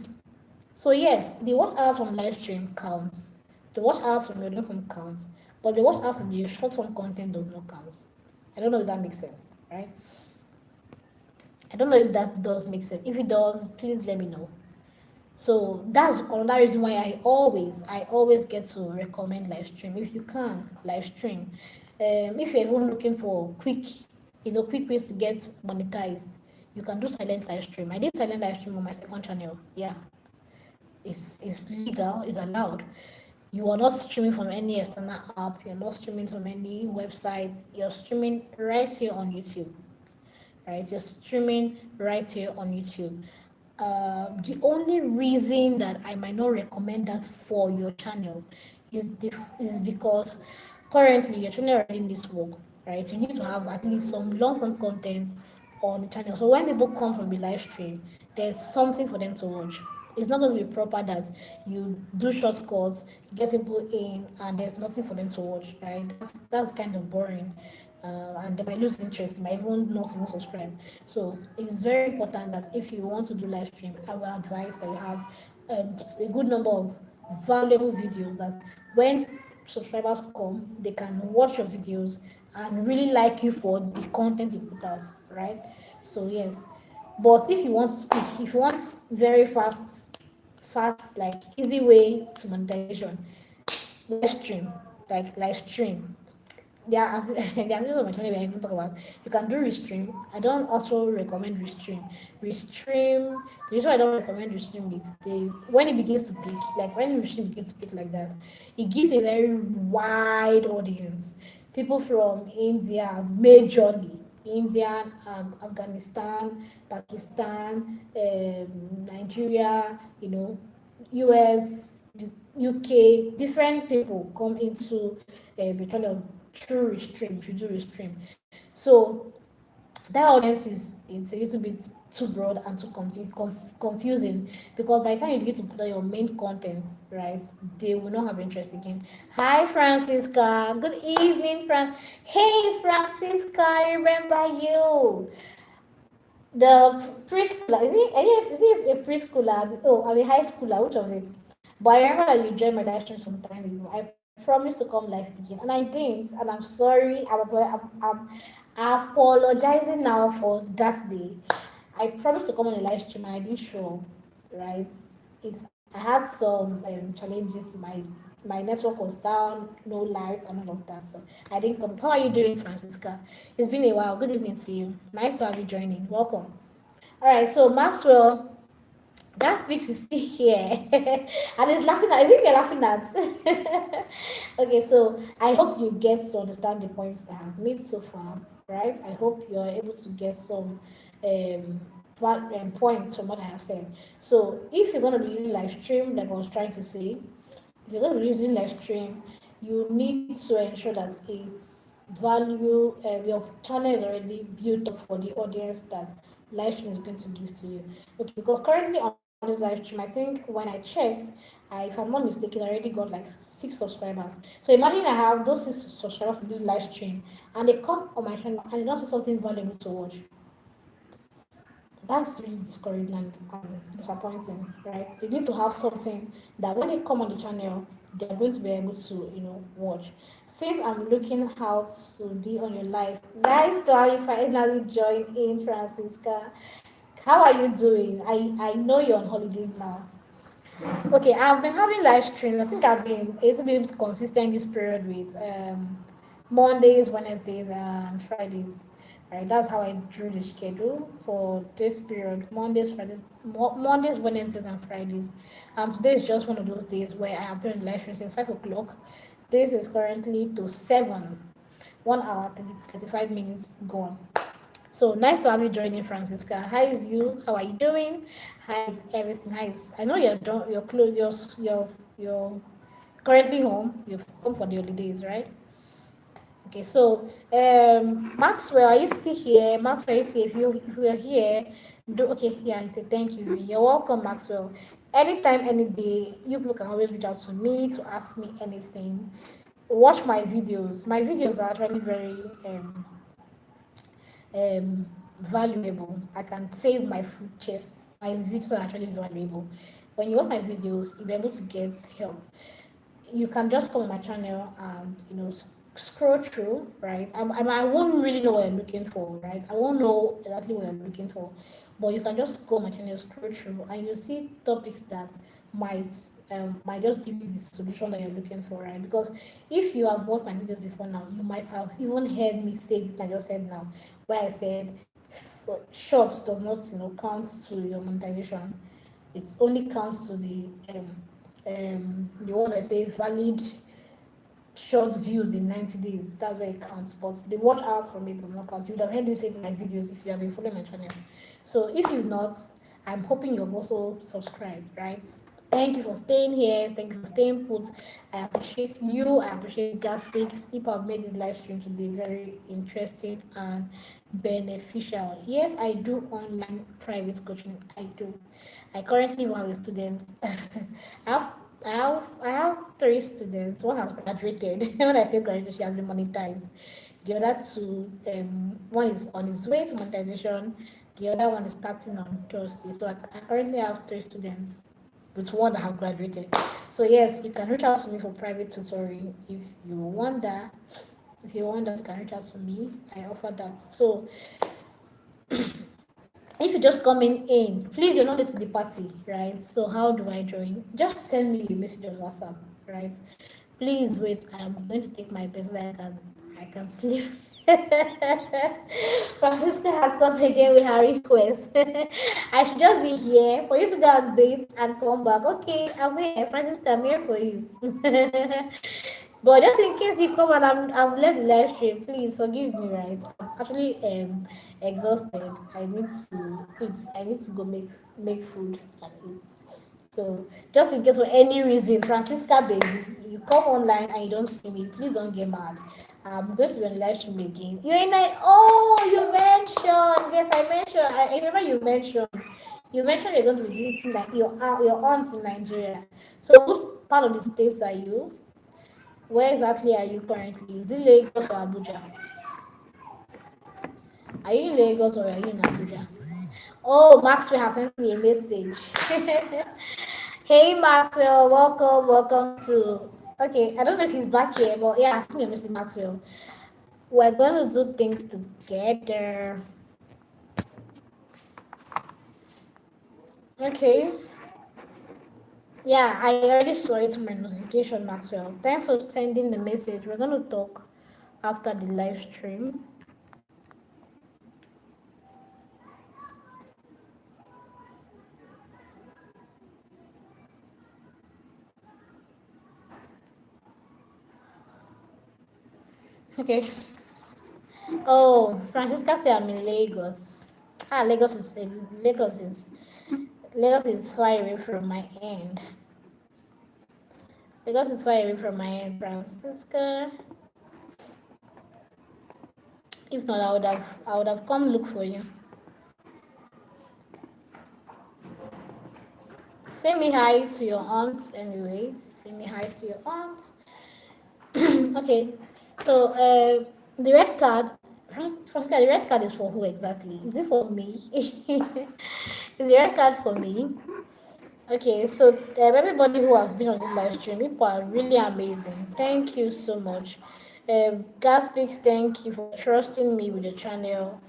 So yes, the watch hours from live stream counts. The watch hours from your long form counts. But the watch hours from your short form content does not count. I don't know if that makes sense, right? I don't know if that does make sense. If it does, please let me know. So that's another reason why I always get to recommend live stream. If you can live stream, if you're even looking for quick ways to get monetized, you can do silent live stream. I did silent live stream on my second channel. Yeah, it's legal, it's allowed. You are not streaming from any external app. You're not streaming from any websites. You're streaming right here on YouTube, right? You're streaming right here on YouTube. The only reason that I might not recommend that for your channel is because currently your channel already needs work, right? You need to have at least some long form content on the channel. So when people come from the live stream, there's something for them to watch. It's not going to be proper that you do short cuts, get people in, and there's nothing for them to watch, right? That's kind of boring. And they might lose interest, they might even not even subscribe. So it's very important that if you want to do live stream, I will advise that you have a good number of valuable videos that when subscribers come, they can watch your videos and really like you for the content you put out, right? So yes, but if you want quick, if you want very fast, like easy way to monetization, live stream, like live stream. There are videos on my channel where I even talk about you can do restream. I don't also recommend restream. Restream. The reason I don't recommend restream is when it begins to peak, like when restream begins to peak like that, it gives a very wide audience. People from India, majorly India, Afghanistan, Pakistan, Nigeria, US, UK, different people come into the channel through Restream, if you do Restream. So that audience is it's a little bit too broad and too confusing, because by the time you begin to put on your main content, right, they will not have interest again. Hi Francisca, good evening, Hey Francisca, I remember you. The preschooler, is it a preschooler? Oh, I'm a high schooler, which of it? But I remember that you joined my live stream some time ago. I promised to come live again, and I didn't, and I'm sorry. I'm apologizing now for that day. I promised to come on a live stream and I didn't show up, right? I had some challenges. My network was down, no lights, and all of that. So I didn't come. How are you doing, Francisca? It's been a while. Good evening to you. Nice to have you joining. Welcome. All right. So Maxwell, that speaks is still here, and it's laughing at. I think you're laughing at. Okay. So I hope you get to understand the points that I have made so far. Right. I hope you're able to get some um, points from what I have said. So if you're going to be using live stream, like I was trying to say, if you're going to be using live stream, you need to ensure that it's your channel is already built up for the audience that live stream is going to give to you. Okay, because currently on this live stream, I think when I checked, if I'm not mistaken, I already got like 6 subscribers. So imagine I have those 6 subscribers from this live stream, and they come on my channel and they don't see something valuable to watch. That's really discouraging and disappointing, right? They need to have something that when they come on the channel, they're going to be able to, watch. Since I'm looking how to be on your live, nice to have you finally join in, Francisca. How are you doing? I know you're on holidays now. Okay, I've been having live streams. I think I've been a little bit consistent this period with Mondays, Wednesdays, and Fridays. Right, that's how I drew the schedule for this period: Mondays, Fridays, Mondays, Wednesdays, and Fridays. Today is just one of those days where I have been live stream since 5 o'clock. This is currently to 7, 1 hour 35 minutes gone. So nice to have you joining, Francisca. How is you? How are you doing? How is everything? How is, I know you're done, you're close, you're currently home. You're home for the holidays, right? Okay, so Maxwell, are you still here? Maxwell, are you still, if you're here, do okay. Yeah, he said thank you. V. You're welcome, Maxwell. Anytime, any day, you people can always reach out to me to ask me anything. Watch my videos. My videos are actually very um, valuable. I can save my food chest. My videos are actually valuable. When you watch my videos, you'll be able to get help. You can just come on my channel and scroll through, right? I won't really know what you're looking for, right? I won't know exactly what you're looking for, but you can just go on my channel, scroll through, and you see topics that might might just give you the solution that you're looking for, right? Because if you have watched my videos before now, you might have even heard me say this I just said now, where I said shorts does not count to your monetization. It only counts to the one I say valid short views in 90 days. That's where it counts. But the watch hours from it does not count. You would have heard me say in my videos if you have been following my channel. So if you've not, I'm hoping you've also subscribed, right? Thank you for staying here. Thank you for staying put. I appreciate you. I appreciate Gaspix. If I've made this live stream today very interesting and beneficial. Yes, I do online private coaching. I do. I currently have a student. I have I have three students. One has graduated. When I say graduated, she has been monetized. The other two, one is on his way to monetization. The other one is starting on Thursday. So I currently have three students with one that have graduated. So yes, you can reach out to me for private tutoring if you want that. If you want that, you can reach out to me. I offer that. So if you just coming in, please you're not late to the party, right? So how do I join? Just send me a message on WhatsApp, right? Please wait. I'm going to take my best so that I can sleep. Francisca has come again with her request. I should just be here for you to go and bathe and come back. Okay, I'm here. Francisca, I'm here for you. But just in case you come and I've left the live stream, please forgive me, right? I'm actually exhausted. I need to eat. I need to go make food and eat. So just in case for any reason, Francisca baby, you come online and you don't see me, please don't get mad. I'm going to be on the live stream again. You're in like, oh, you mentioned. Yes, I mentioned. I remember you mentioned. You mentioned you're going to be visiting like your aunt in Nigeria. So which part of the states are you? Where exactly are you currently? Is it Lagos or Abuja? Are you in Lagos or are you in Abuja? Oh, Maxwell has sent me a message. Hey, Maxwell, welcome to. Okay, I don't know if he's back here, but yeah, I sent you a message, Maxwell. We're going to do things together. Okay. Yeah, I already saw it in my notification, Maxwell. Thanks for sending the message. We're going to talk after the live stream. Okay. Oh, Francisca said I'm in Lagos. Ah, Lagos is far away from my end. Lagos is far away from my end, Francisca. If not, I would have come look for you. Say me hi to your aunt, anyways. Say me hi to your aunt. Okay. So the red card, Francisca, the red card is for who exactly? Is it for me? Is the red card for me? Okay, so everybody who has been on this live stream, people are really amazing. Thank you so much. Gaspix, thank you for trusting me with the channel.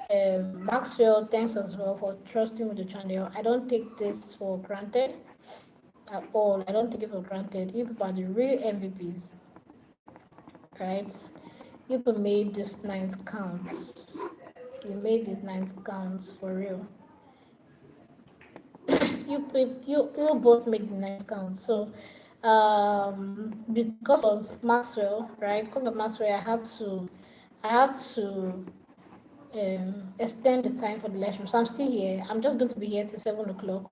Maxwell, thanks as well for trusting with the channel. I don't take this for granted at all. I don't take it for granted. You people are the real MVPs, right? You people made this night count. You made this night count for real. You both make the nice count. So because of Maxwell, right? Because of Maxwell, I had to extend the time for the live stream. So I'm still here. I'm just going to be here till 7 o'clock.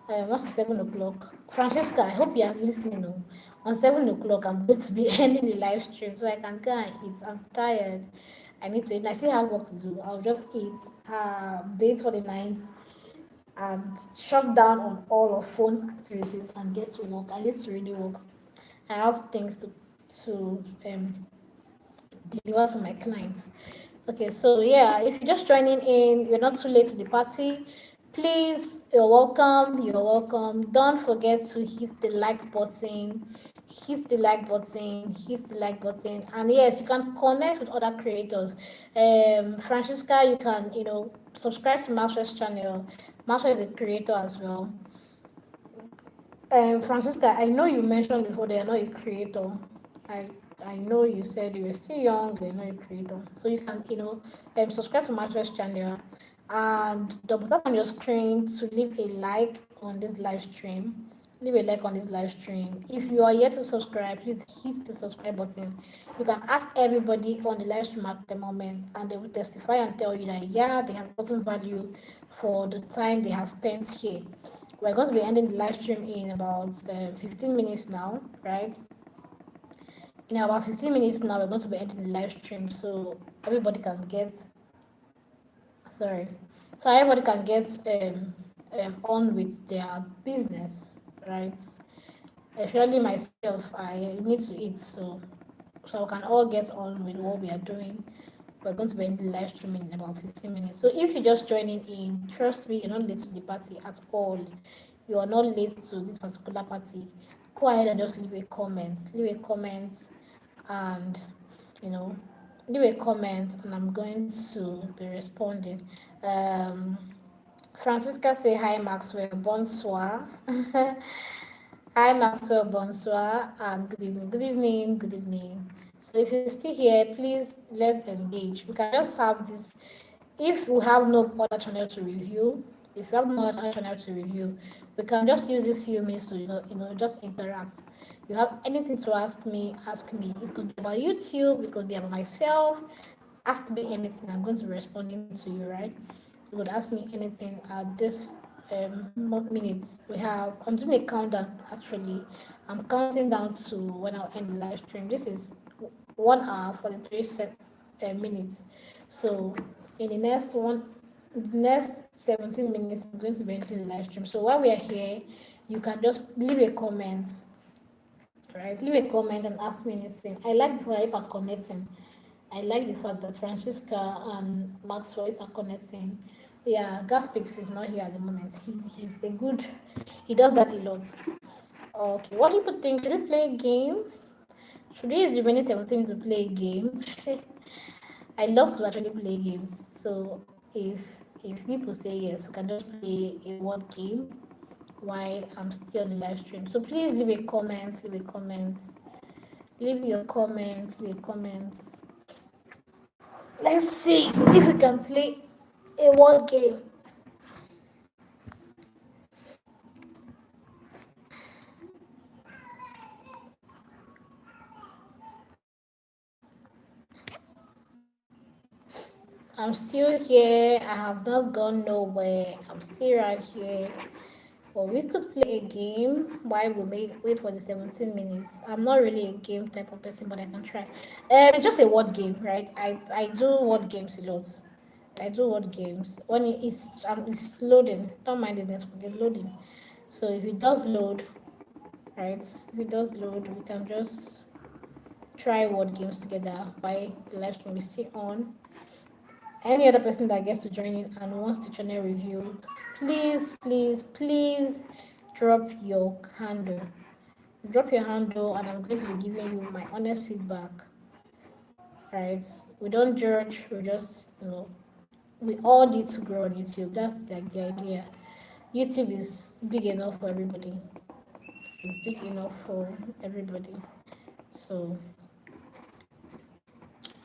What's 7 o'clock? Francesca, I hope you are listening. Oh. On 7 o'clock, I'm going to be ending the live stream so I can go and eat. I'm tired. I need to eat. I still have work to do. I'll just eat, bathe for the night, and shut down on all of phone activities and get to work. I need to really work. I have things to deliver to my clients. Okay, so yeah, if you're just joining in, you're not too late to the party. Please, you're welcome. You're welcome. Don't forget to hit the like button. Hit the like button. Hit the like button. And yes, you can connect with other creators. Francisca, you can subscribe to Maxwell's channel. Maxwell is a creator as well. Francisca, I know you mentioned before they are not a creator. I I know you said you were still young, you're not a creator. So you can, subscribe to Mattress channel and double tap on your screen to leave a like on this live stream. Leave a like on this live stream. If you are yet to subscribe, please hit the subscribe button. You can ask everybody on the live stream at the moment, and they will testify and tell you that yeah, they have gotten value for the time they have spent here. We're going to be ending the live stream in about 15 minutes now, right? In about 15 minutes now, we're going to be ending the live stream so everybody can get, sorry, so everybody can get on with their business, right? Especially myself, I need to eat, so we can all get on with what we are doing. We're going to be in the live stream in about 15 minutes. So if you're just joining in, trust me, you're not late to the party at all. You are not late to this particular party. Go ahead and just leave a comment. Leave a comment and you know leave a comment and I'm going to be responding. Um Francisca say hi Maxwell, bonsoir. Hi Maxwell, bonsoir, and good evening, good evening, good evening. So if you're still here, please let's engage. We can just have this. If we have no other channel to review, if you have no other channel to review, we can just use this few minutes to just interact. You have anything to ask me, ask me. It could be about YouTube, it could be about myself. Ask me anything. I'm going to be responding to you, right? You could ask me anything at this minutes. I'm doing a countdown actually. I'm counting down to when I'll end the live stream. This is 1 hour 43 minutes. So in the next 17 minutes, I'm going to be ending the live stream. So while we are here, you can just leave a comment, right? Leave a comment and ask me anything. I like the fact that are connecting. I like the fact that Francisca and Maxwell are connecting. Yeah, Gaspix is not here at the moment. He's a good, he does that a lot. Okay, what do people think? Should we play a game? Should we use the remaining 17 to play a game? I love to actually play games. So if if people say yes, we can just play a word game while I'm still on the live stream. So please leave a comment, leave a comment, leave your comments, leave your comments. Let's see if we can play a word game. I'm still here. I have not gone nowhere. I'm still right here. But we could play a game while we wait for the 17 minutes. I'm not really a game type of person, but I can try. It's just a word game, right? I do word games a lot. I do word games. When it's loading, don't mind the network, it's loading. So if it does load, right? If it does load, we can just try word games together while the live stream is still on. Any other person that gets to join in and wants to channel review, please, please, please drop your handle. Drop your handle, and I'm going to be giving you my honest feedback. Right? We don't judge. We just, we all need to grow on YouTube. That's like the idea. YouTube is big enough for everybody. It's big enough for everybody. So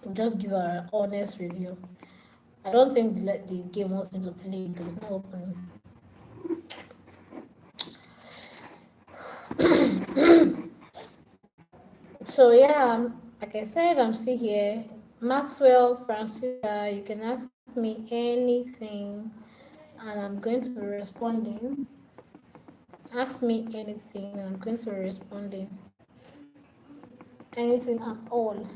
we'll just give our honest review. I don't think the game wants me to play it. There's no opening. So yeah, like I said, I'm still here. Maxwell, Francisca, you can ask me anything and I'm going to be responding. Ask me anything and I'm going to be responding. Anything at all.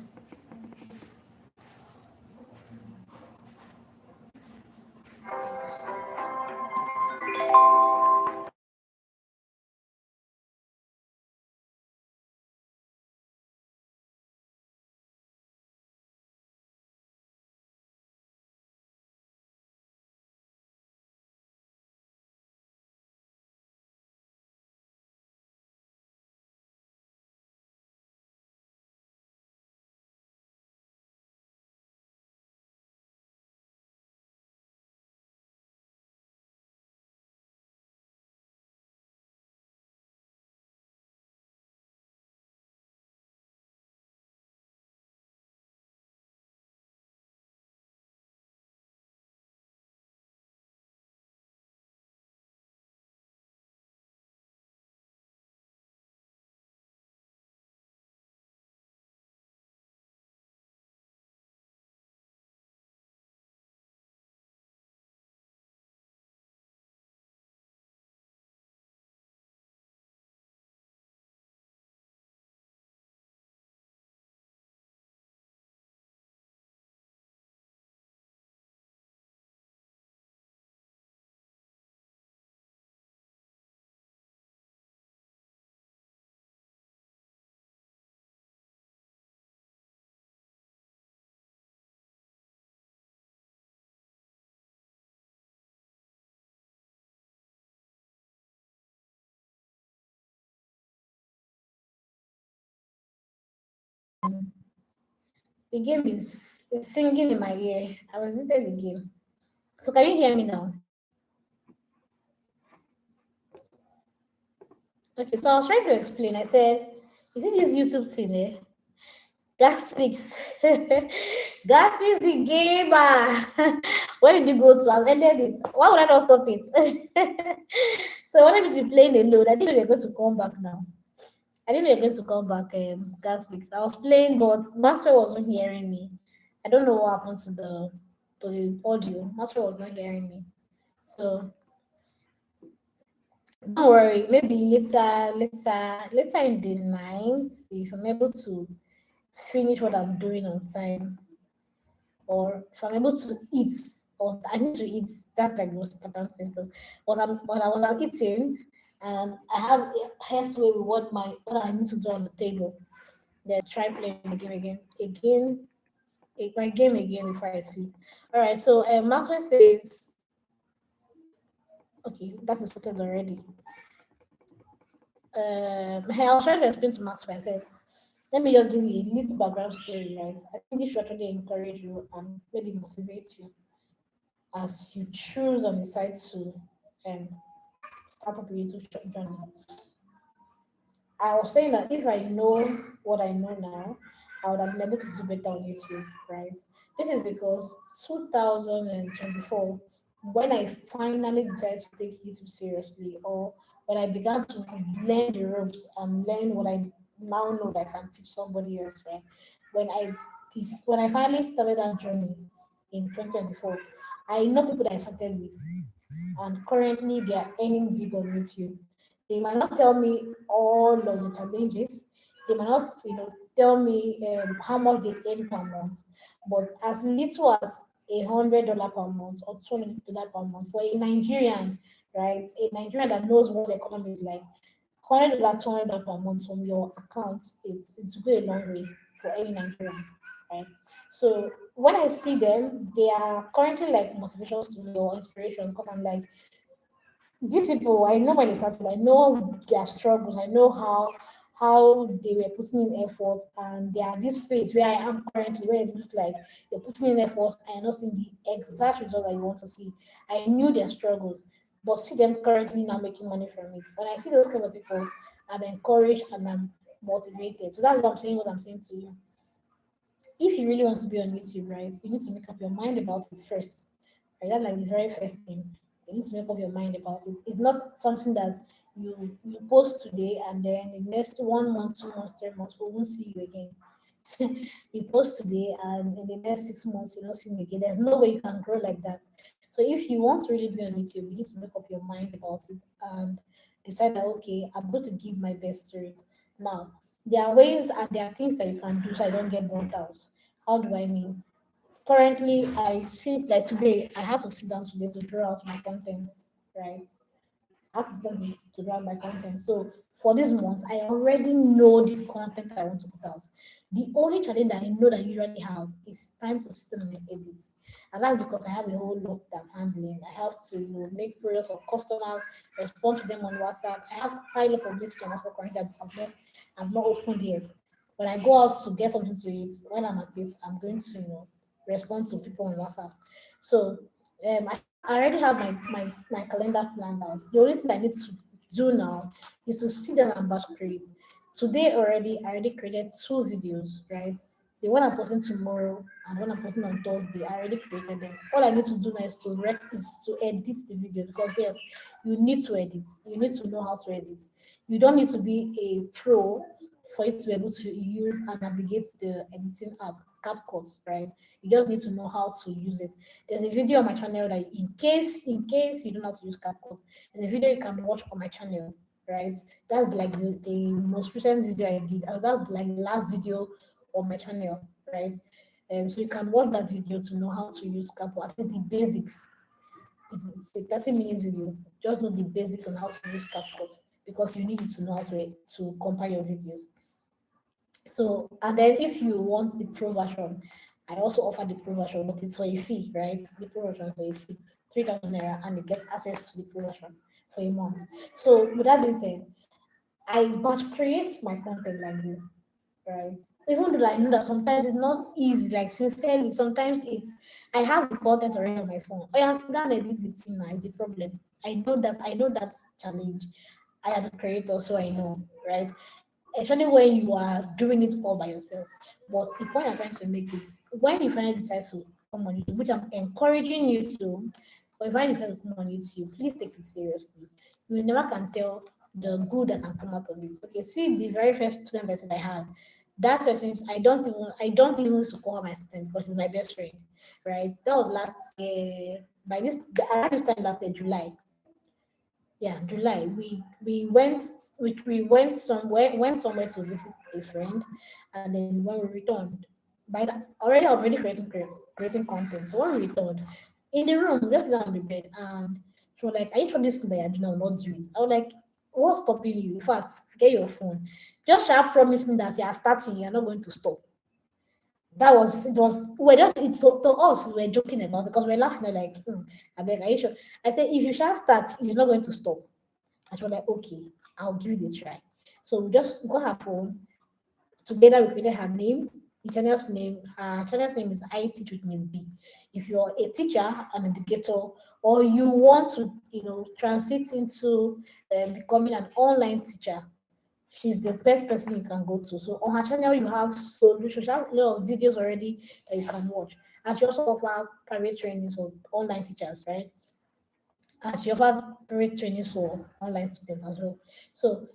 The game is singing in my ear. I was eating the game. So can you hear me now? Okay, so I was trying to explain. I said, is it this YouTube thing there? Gas fix. Gas fix the game. Where did you go to? I've ended it. Why would I not stop it? So I wanted to be playing alone. I didn't know they were going to come back now. I didn't know they were going to come back gas fix. I was playing, but Master wasn't hearing me. I don't know what happened to the audio. Master was not hearing me. So don't worry, maybe later in the night, if I'm able to finish what I'm doing on time, or if I'm able to eat, or I need to eat, that's like the most important thing. So when I'm eating and I have a hairspray with what I need to do on the table, then try playing the game my game again before I sleep. All right, so Maxwell says, okay, that is settled already. I was trying to explain to Maxwell. I said, let me just give you a little background story, right? I think this should actually encourage you and maybe motivate you as you choose and decide to um, start up a YouTube channel. I was saying that if I know what I know now, I would have been able to do better on YouTube, right? This is because 2024, when I finally decided to take YouTube seriously, or when I began to learn the ropes and learn what I now know that I can teach somebody else, right? When I finally started that journey in 2024, I know people that I started with, and currently they are earning big on YouTube. They might not tell me all of the challenges. They might not, tell me how much they earn per month. But as little as $100 per month or $200 per month for a Nigerian, right? A Nigerian that knows what the economy is like, $100, $200 per month from your account, it's go a long way for any Nigerian, right? So when I see them, they are currently like motivations to me or inspiration because I'm like, these people, I know when they started, I know their struggles, I know how they were putting in effort, and they are this phase where I am currently, where it looks like you're putting in effort and you're not seeing the exact result that you want to see. I knew their struggles, but see them currently now making money from it. When I see those kind of people, I'm encouraged and I'm motivated. So that's what I'm saying to you. If you really want to be on YouTube, right, you need to make up your mind about it first. Right? That's like the very first thing. You need to make up your mind about it. It's not something that you post today and then the next 1 month, 2 months, 3 months, we won't see you again. You post today, and in the next 6 months, you'll not see me again. There's no way you can grow like that. So if you want to really be on YouTube, you need to make up your mind about it and decide that, okay, I'm going to give my best to it. Now, there are ways and there are things that you can do so I don't get burnt out. How do I mean? Currently, I sit like today, I have to sit down today to draw out my content, right? I have to sit down to draw out my content. So for this month, I already know the content I want to put out. The only challenge that I know that I usually have is time to sit down and edit. And that's because I have a whole lot that I'm handling. I have to, make progress for customers, respond to them on WhatsApp. I have pile up of messages on WhatsApp currently that I've not opened yet. When I go out to get something to eat, when I'm at it, I'm going to, respond to people on WhatsApp. So I already have my calendar planned out. The only thing I need to do now is to sit down and batch create. Today already, I already created two videos, right? The one I'm posting tomorrow and the one I'm posting on Thursday, I already created them. All I need to do now is to edit the video because yes, you need to edit. You need to know how to edit. You don't need to be a pro for you to be able to use and navigate the editing app, CapCut, right? You just need to know how to use it. There's a video on my channel that in case you don't know how to use CapCut, there's a video you can watch on my channel, right? That's like the most recent video I did. That's like the last video on my channel, right? So you can watch that video to know how to use CapCut, at least the basics. It's a 30 minutes video. Just know the basics on how to use CapCut because you need to know how to compile your videos. So, and then if you want the pro version, I also offer the pro version, but it's for a fee, right? The pro version is for a fee, 3,000 naira, and you get access to the pro version for a month. So, with that being said, I batch create my content like this, right? Even though I know that sometimes it's not easy, like sincerely, sometimes I have the content already on my phone. Oh, yeah, sit down and edit the thing now is the problem. I know that challenge. I am a creator, so I know, right? Especially when you are doing it all by yourself. But the point I'm trying to make is when you finally decide to come on YouTube, which I'm encouraging you to, but if I decide to come on YouTube, please take it seriously. You never can tell the good that can come out of it. Okay, see the very first student that I had. That person, I don't even used to call her my student because she's my best friend, right? That was last year, around this time last year, July. Yeah, July. We went somewhere to visit a friend, and then when we returned, by that already creating content. So when we returned, in the room, just down on the bed, and she was like, "Are you sure this thing that you're doing, I will not do it?" I was like, "What's stopping you? In fact, get your phone. Just start promising that you are starting, you're not going to stop." That was it was we're just it to us we were joking about it because we're laughing. We're like, I beg, are you sure? I said, if you shall start, you're not going to stop. And she was like, okay, I'll give it a try. So we just got her phone. Together we created her name, the channel's name. Her channel's name is I Teach with Miss B. If you're a teacher, an educator, or you want to, transit into becoming an online teacher, she's the best person you can go to. So on her channel, you have solutions, she has a lot of videos already that you can watch. And she also offers private trainings for online teachers, right? And she offers private trainings for online students as well. So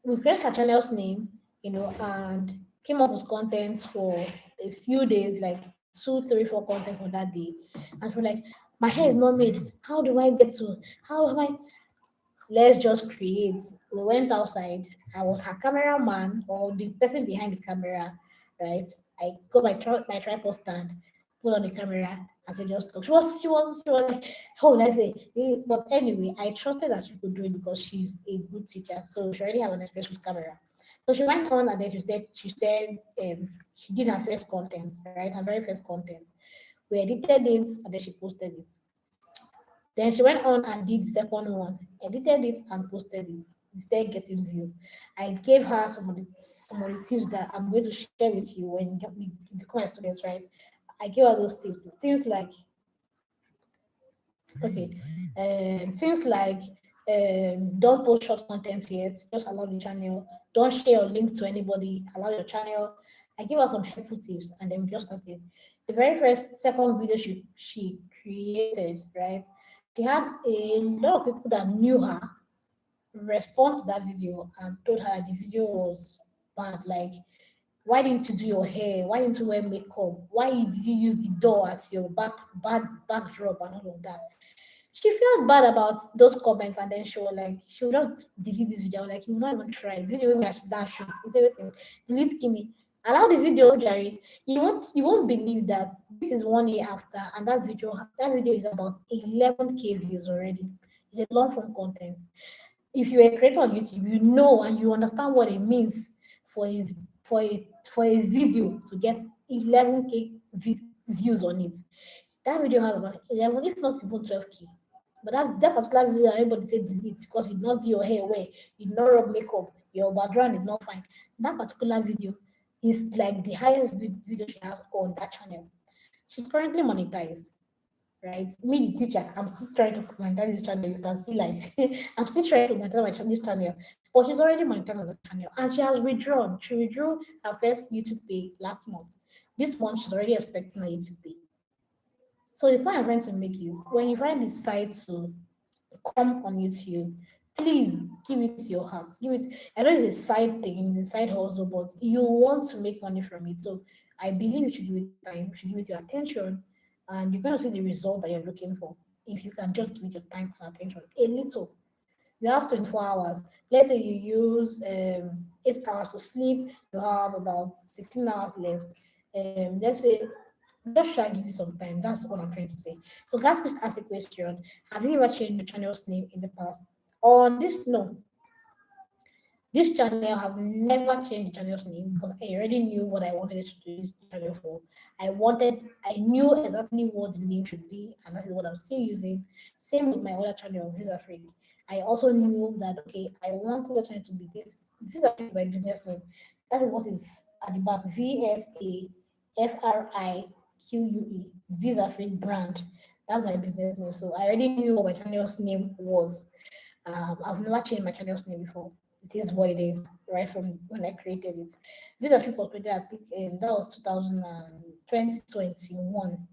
we created her channel's name, and came up with content for a few days, like two, three, four content for that day. And we're like, my hair is not made. How am I? Let's just create. We went outside. I was her cameraman or the person behind the camera, right? I got my tripod stand, put on the camera, and so just talk. She was like, how would I say? But anyway, I trusted that she could do it because she's a good teacher. So she already have an experience with camera. So she went on and then she did her first content, right? Her very first content. We edited it and then she posted it. Then she went on and did the second one, edited it and posted it. Instead getting view. I gave her some of the tips that I'm going to share with you when you become a student, right? I gave her those tips. Things like okay, things like don't post short content yet. Just allow the channel. Don't share your link to anybody. Allow your channel. I gave her some helpful tips, and then we just started. The very first second video she created, right? She had a lot of people that knew her respond to that video and told her the video was bad. Like Why didn't you do your hair? Why didn't you wear makeup? Why did you use the door as your backdrop and all of that? She felt bad about those comments, and then she would just delete this video. Like, you will not even try. This video where I sit down shoot. It's everything. Delete skinny. Allow the video, Jerry. You won't believe that this is 1 year after, and that video is about 11K views already. It's a long form content. If you're a creator on YouTube, you know and you understand what it means for a video to get 11K views on it. That video has about 11, if not even 12K. But that particular video, everybody said delete because you did not do your hair well, you did not rub makeup, your background is not fine. That particular video is like the highest video she has on that channel. She's currently monetized, right? Me, the teacher, I'm still trying to monetize this channel. You can see, like, I'm still trying to monetize this channel, but she's already monetized on the channel, and she has withdrawn. She withdrew her first YouTube pay last month. This month, she's already expecting a YouTube pay. So the point I'm trying to make is, when you find the site to come on YouTube, please give it your heart. Give it. I know it's a side thing, it's a side hustle, but you want to make money from it. So I believe you should give it your time, you should give it your attention, and you're gonna see the result that you're looking for. If you can just give it your time and attention a little. You have 24 hours. Let's say you use 8 hours to sleep, you have about 16 hours left. Let's say just try give you some time. That's what I'm trying to say. So guys, please ask a question. Have you ever changed your channel's name in the past? On this, no. This channel have never changed the channel's name because I already knew what I wanted it to do this channel for. I knew exactly what the name should be, and that is what I'm still using. Same with my other channel, Visa Freak. I also knew that, okay, I want the channel to be this. Visa Freak is my business name. That is what is at the back. VSAFRIQUE. Visa Freak brand. That's my business name. So I already knew what my channel's name was. I've never changed my channel's name before. It is what it is, right from when I created it. Visa Trip was created, I think, that was 2021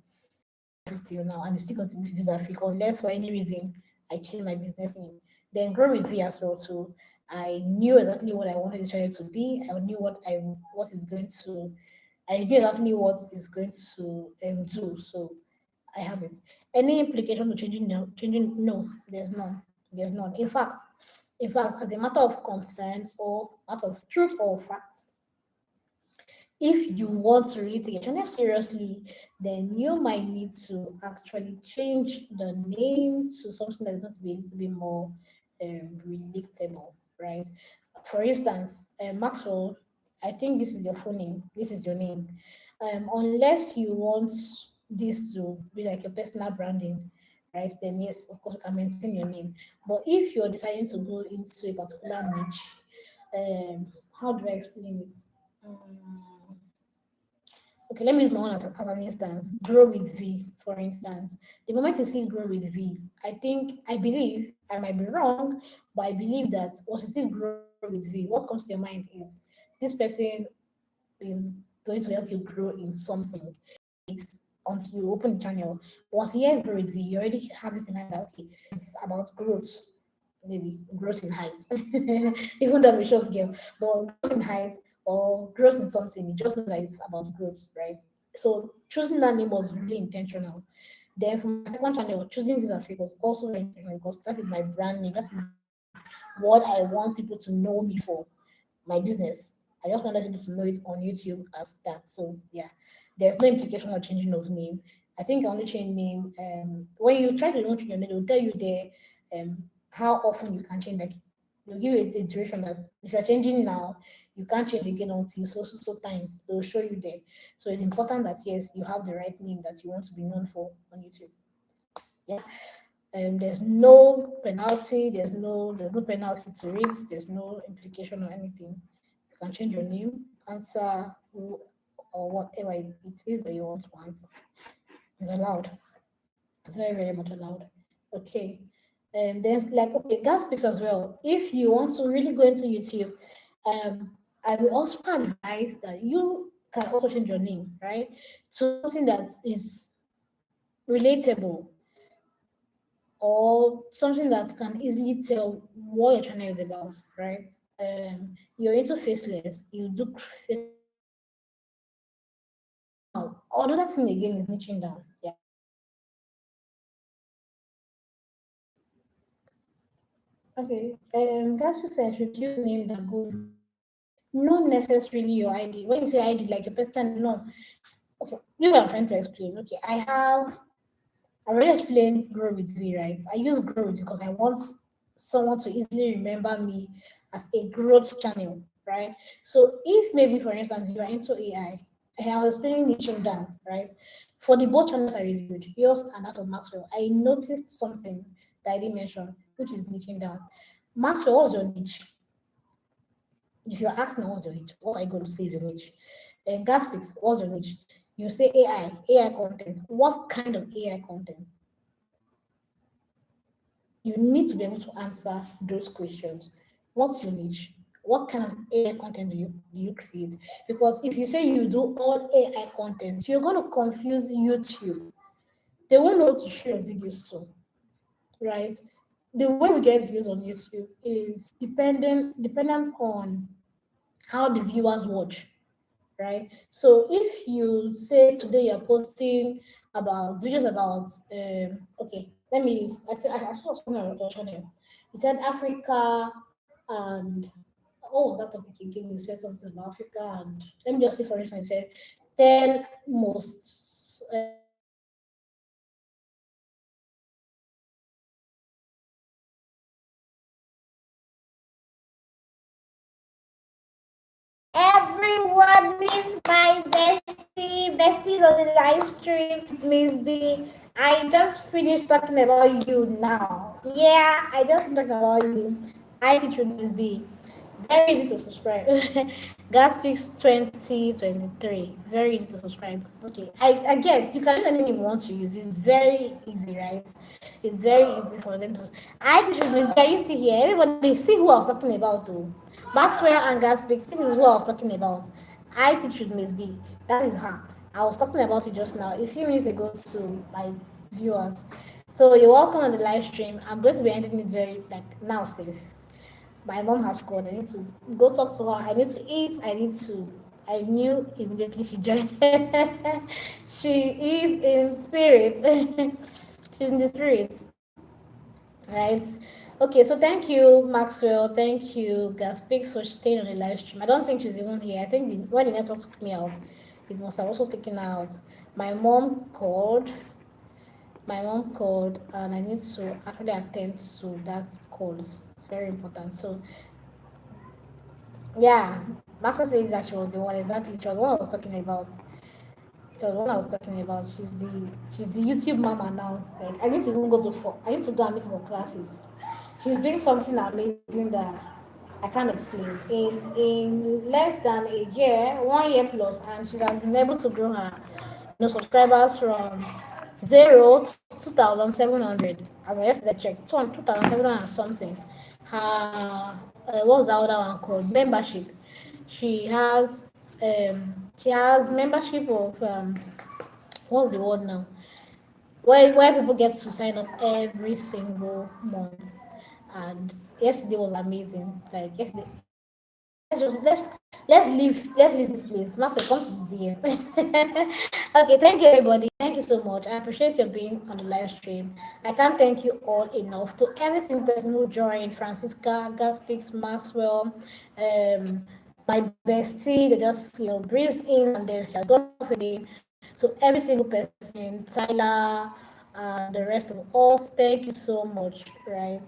till now, and it's still going to be Visa Africa unless for any reason I change my business name. Then Grow with V as well too. I knew exactly what I wanted the channel to be. I knew what is going to. I knew exactly what is going to do. So I have it. Any implication to changing? No, changing? No, there's none. There's none. In fact, as a matter of concern or matter of truth or fact, if you want to really take your channel seriously, then you might need to actually change the name to something that's going to be a little bit more relatable, right? For instance, Maxwell, I think this is your full name. This is your name. Unless you want this to be like your personal branding, right? Then yes, of course, you can maintain your name. But if you're deciding to go into a particular niche, how do I explain it? Um, Okay, let me use my own as an instance. Grow with V, for instance. The moment you see grow with V, I believe, I might be wrong, but I believe that once you see grow with V, what comes to your mind is this person is going to help you grow in something until you open the channel. Once you hear grow with V, you already have this in mind that, okay, it's about growth, maybe growth in height, even though I'm a short girl, but growth in height or growth in something, you just know that it's about growth, right? So choosing that name was really intentional. Then for my second channel, choosing Visa Free was also very intentional because that is my brand name. That is what I want people to know me for, my business. I just wanted people to know it on YouTube as that. So yeah, there's no implication of changing of name. I think I only change name. When you try to launch your name, they'll tell you there how often you can change. Like they'll give you a duration that if you're changing now, you can't change again until so time. They'll show you there. So it's important that yes, you have the right name that you want to be known for on YouTube. Yeah. There's no penalty. There's no penalty to it. There's no implication or anything. You can change your name, answer or whatever it is that you want to answer. It's allowed. It's very very much allowed. Okay. And then like okay, gas picks as well. If you want to really go into YouTube, I will also advise that you can also change your name, right? To something that is relatable or something that can easily tell what your channel is about, right? You're into faceless, you do faceless content. Another thing again is niching down. Yeah. Okay. That's what I should use name that goes viral. Not necessarily your ID. When you say ID, like your personal name, no. Okay, this is what I'm trying to explain. Okay, I already explained Grow with V, right? I use Grow with because I want someone to easily remember me as a growth channel, right? So if maybe, for instance, you are into AI, I was explaining niching down, right? For the both channels I reviewed, yours and that of Maxwell, I noticed something that I didn't mention, which is niching down. Maxwell, what's your niche? If you're asking what's your niche, what are you going to say is your niche? And Gaspix, what's your niche? You say AI content. What kind of AI content? You need to be able to answer those questions. What's your niche? What kind of AI content do you create? Because if you say you do all AI content, you're going to confuse YouTube. They won't know what to show your videos to, right? The way we get views on YouTube is dependent on how the viewers watch, right? So if you say today you're posting about videos about okay, let me use I was talking about your channel. You said Africa and oh that topic again, you said something about Africa and let me just say for instance, you said 10 most Everyone meets my bestie. Bestie's on the live stream. Miss B. I just finished talking about you now. Yeah, I just talking about you. I featured Miss B. Very easy to subscribe. Gas Pix 2023. Very easy to subscribe. Okay, I get you can use any name you want to use. It's very easy, right? It's very easy for them to. I featured Miss B. Are you still here? Everybody see who I was talking about though. Maxwell and Gaspix, this is who I was talking about. I teach with Miss B. That is her. I was talking about it just now, a few minutes ago to my viewers. So you're welcome on the live stream. I'm going to be ending it very like now safe. My mom has called. I need to go talk to her. I need to eat. I knew immediately she joined. She is in spirit. She's in the spirit. Right. Okay, so thank you, Maxwell. Thank you, Gaspix, for staying on the live stream. I don't think she's even here. I think when the network took me out, it must have also taken her out. My mom called. My mom called, and I need to actually attend to that call. It's very important. So, yeah, Maxwell said that she was the one, exactly. She was the one I was talking about. She was the one I was talking about. She's the YouTube mama now. Like, I need to even go to for I need to go and meet more classes. She's doing something amazing that I can't explain. In less than a year, 1 year plus, and she has been able to grow her, subscribers from zero to 2,700. As I yesterday checked, 2,700 and something. Her what's the other one called? Membership. She has she has membership of what's the word now? Where people get to sign up every single month. And yesterday was amazing. Like yesterday, let's leave this place. Master, come to the DM. Okay, thank you everybody. Thank you so much. I appreciate you being on the live stream. I can't thank you all enough. To every single person who joined, Francisca, Gaspix, Maxwell, my bestie, they just breezed in and then she has gone off again. So every single person, Tyler, and the rest of us, thank you so much, right?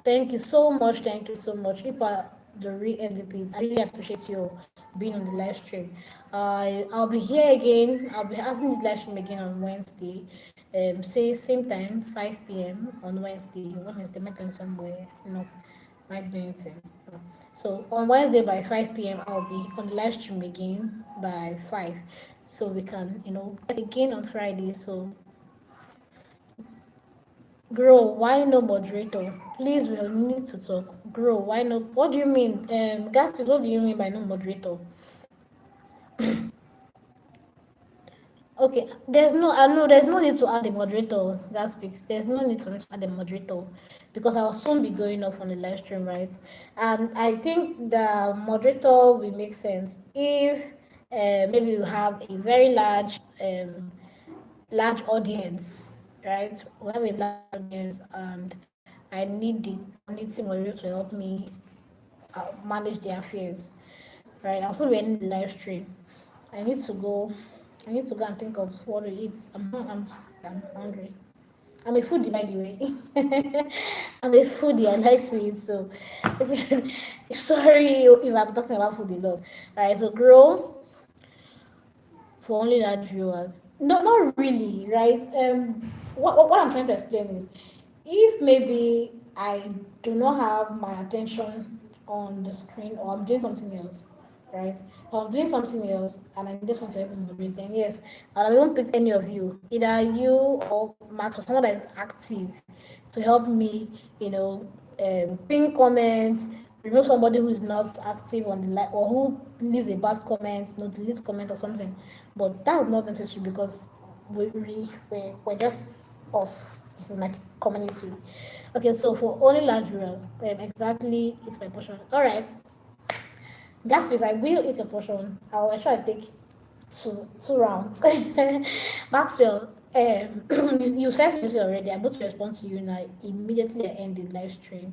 Thank you so much. Thank you so much. You are the real MVPs. I really appreciate you being on the live stream. I'll be here again. I'll be having this live stream again on Wednesday. Say same time, 5 p.m. on Wednesday. Wednesday, am I going somewhere? No, not doing anything. No. So on Wednesday by 5 p.m. I'll be on the live stream again by 5. So we can, get again on Friday. So Grow, why no moderator? Please, we need to talk. Grow, why no? What do you mean? Gaspis, what do you mean by no moderator? Okay, I know there's no need to add a moderator. Gaspix, there's no need for me to add a moderator because I'll soon be going off on the live stream, right? And I think the moderator will make sense if maybe you have a very large audience, right? We have a large audience, and I need the community moderator to help me manage their affairs, right? I'll also be ending the live stream. I need to go. I need to go and think of what to eat. I'm hungry. I'm a foodie, by the way. I'm a foodie. I like to eat. So, sorry if I'm talking about food a lot. All right. So, grow for only large viewers. No, not really, right? What I'm trying to explain is, if maybe I do not have my attention on the screen, or I'm doing something else, right? Or I'm doing something else and I needed someone to help me moderate, then yes, and I won't pick any of you, either you or Max or someone that is active to help me, pin comments, remove somebody who is not active on the live, or who leaves a bad comment, delete comment or something. But that's not necessary because we're just us. This is my community. Okay, so for only large viewers, exactly, it's my portion. All right, gas face, I will eat a portion. I'll try to take two rounds. Maxwell, you sent me already. I'm going to respond to you now. Immediately I end the live stream,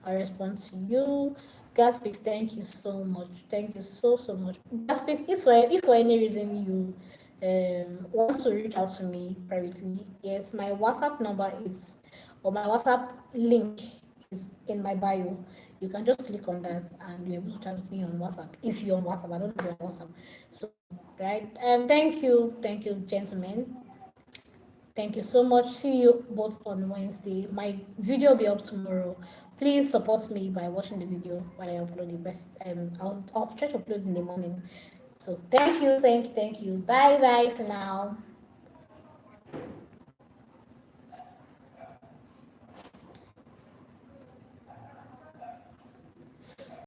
I respond to you. Gaspix, thank you so much. Thank you so much. Gaspix, if for any reason you want to reach out to me privately, yes, my WhatsApp number is, or my WhatsApp link is in my bio. You can just click on that and you're able to chat with me on WhatsApp. If you're on WhatsApp, I don't know if you're on WhatsApp. So, right. Thank you, gentlemen. Thank you so much. See you both on Wednesday. My video will be up tomorrow. Please support me by watching the video when I upload it. Best, I'll try to upload in the morning. So thank you. Bye bye for now.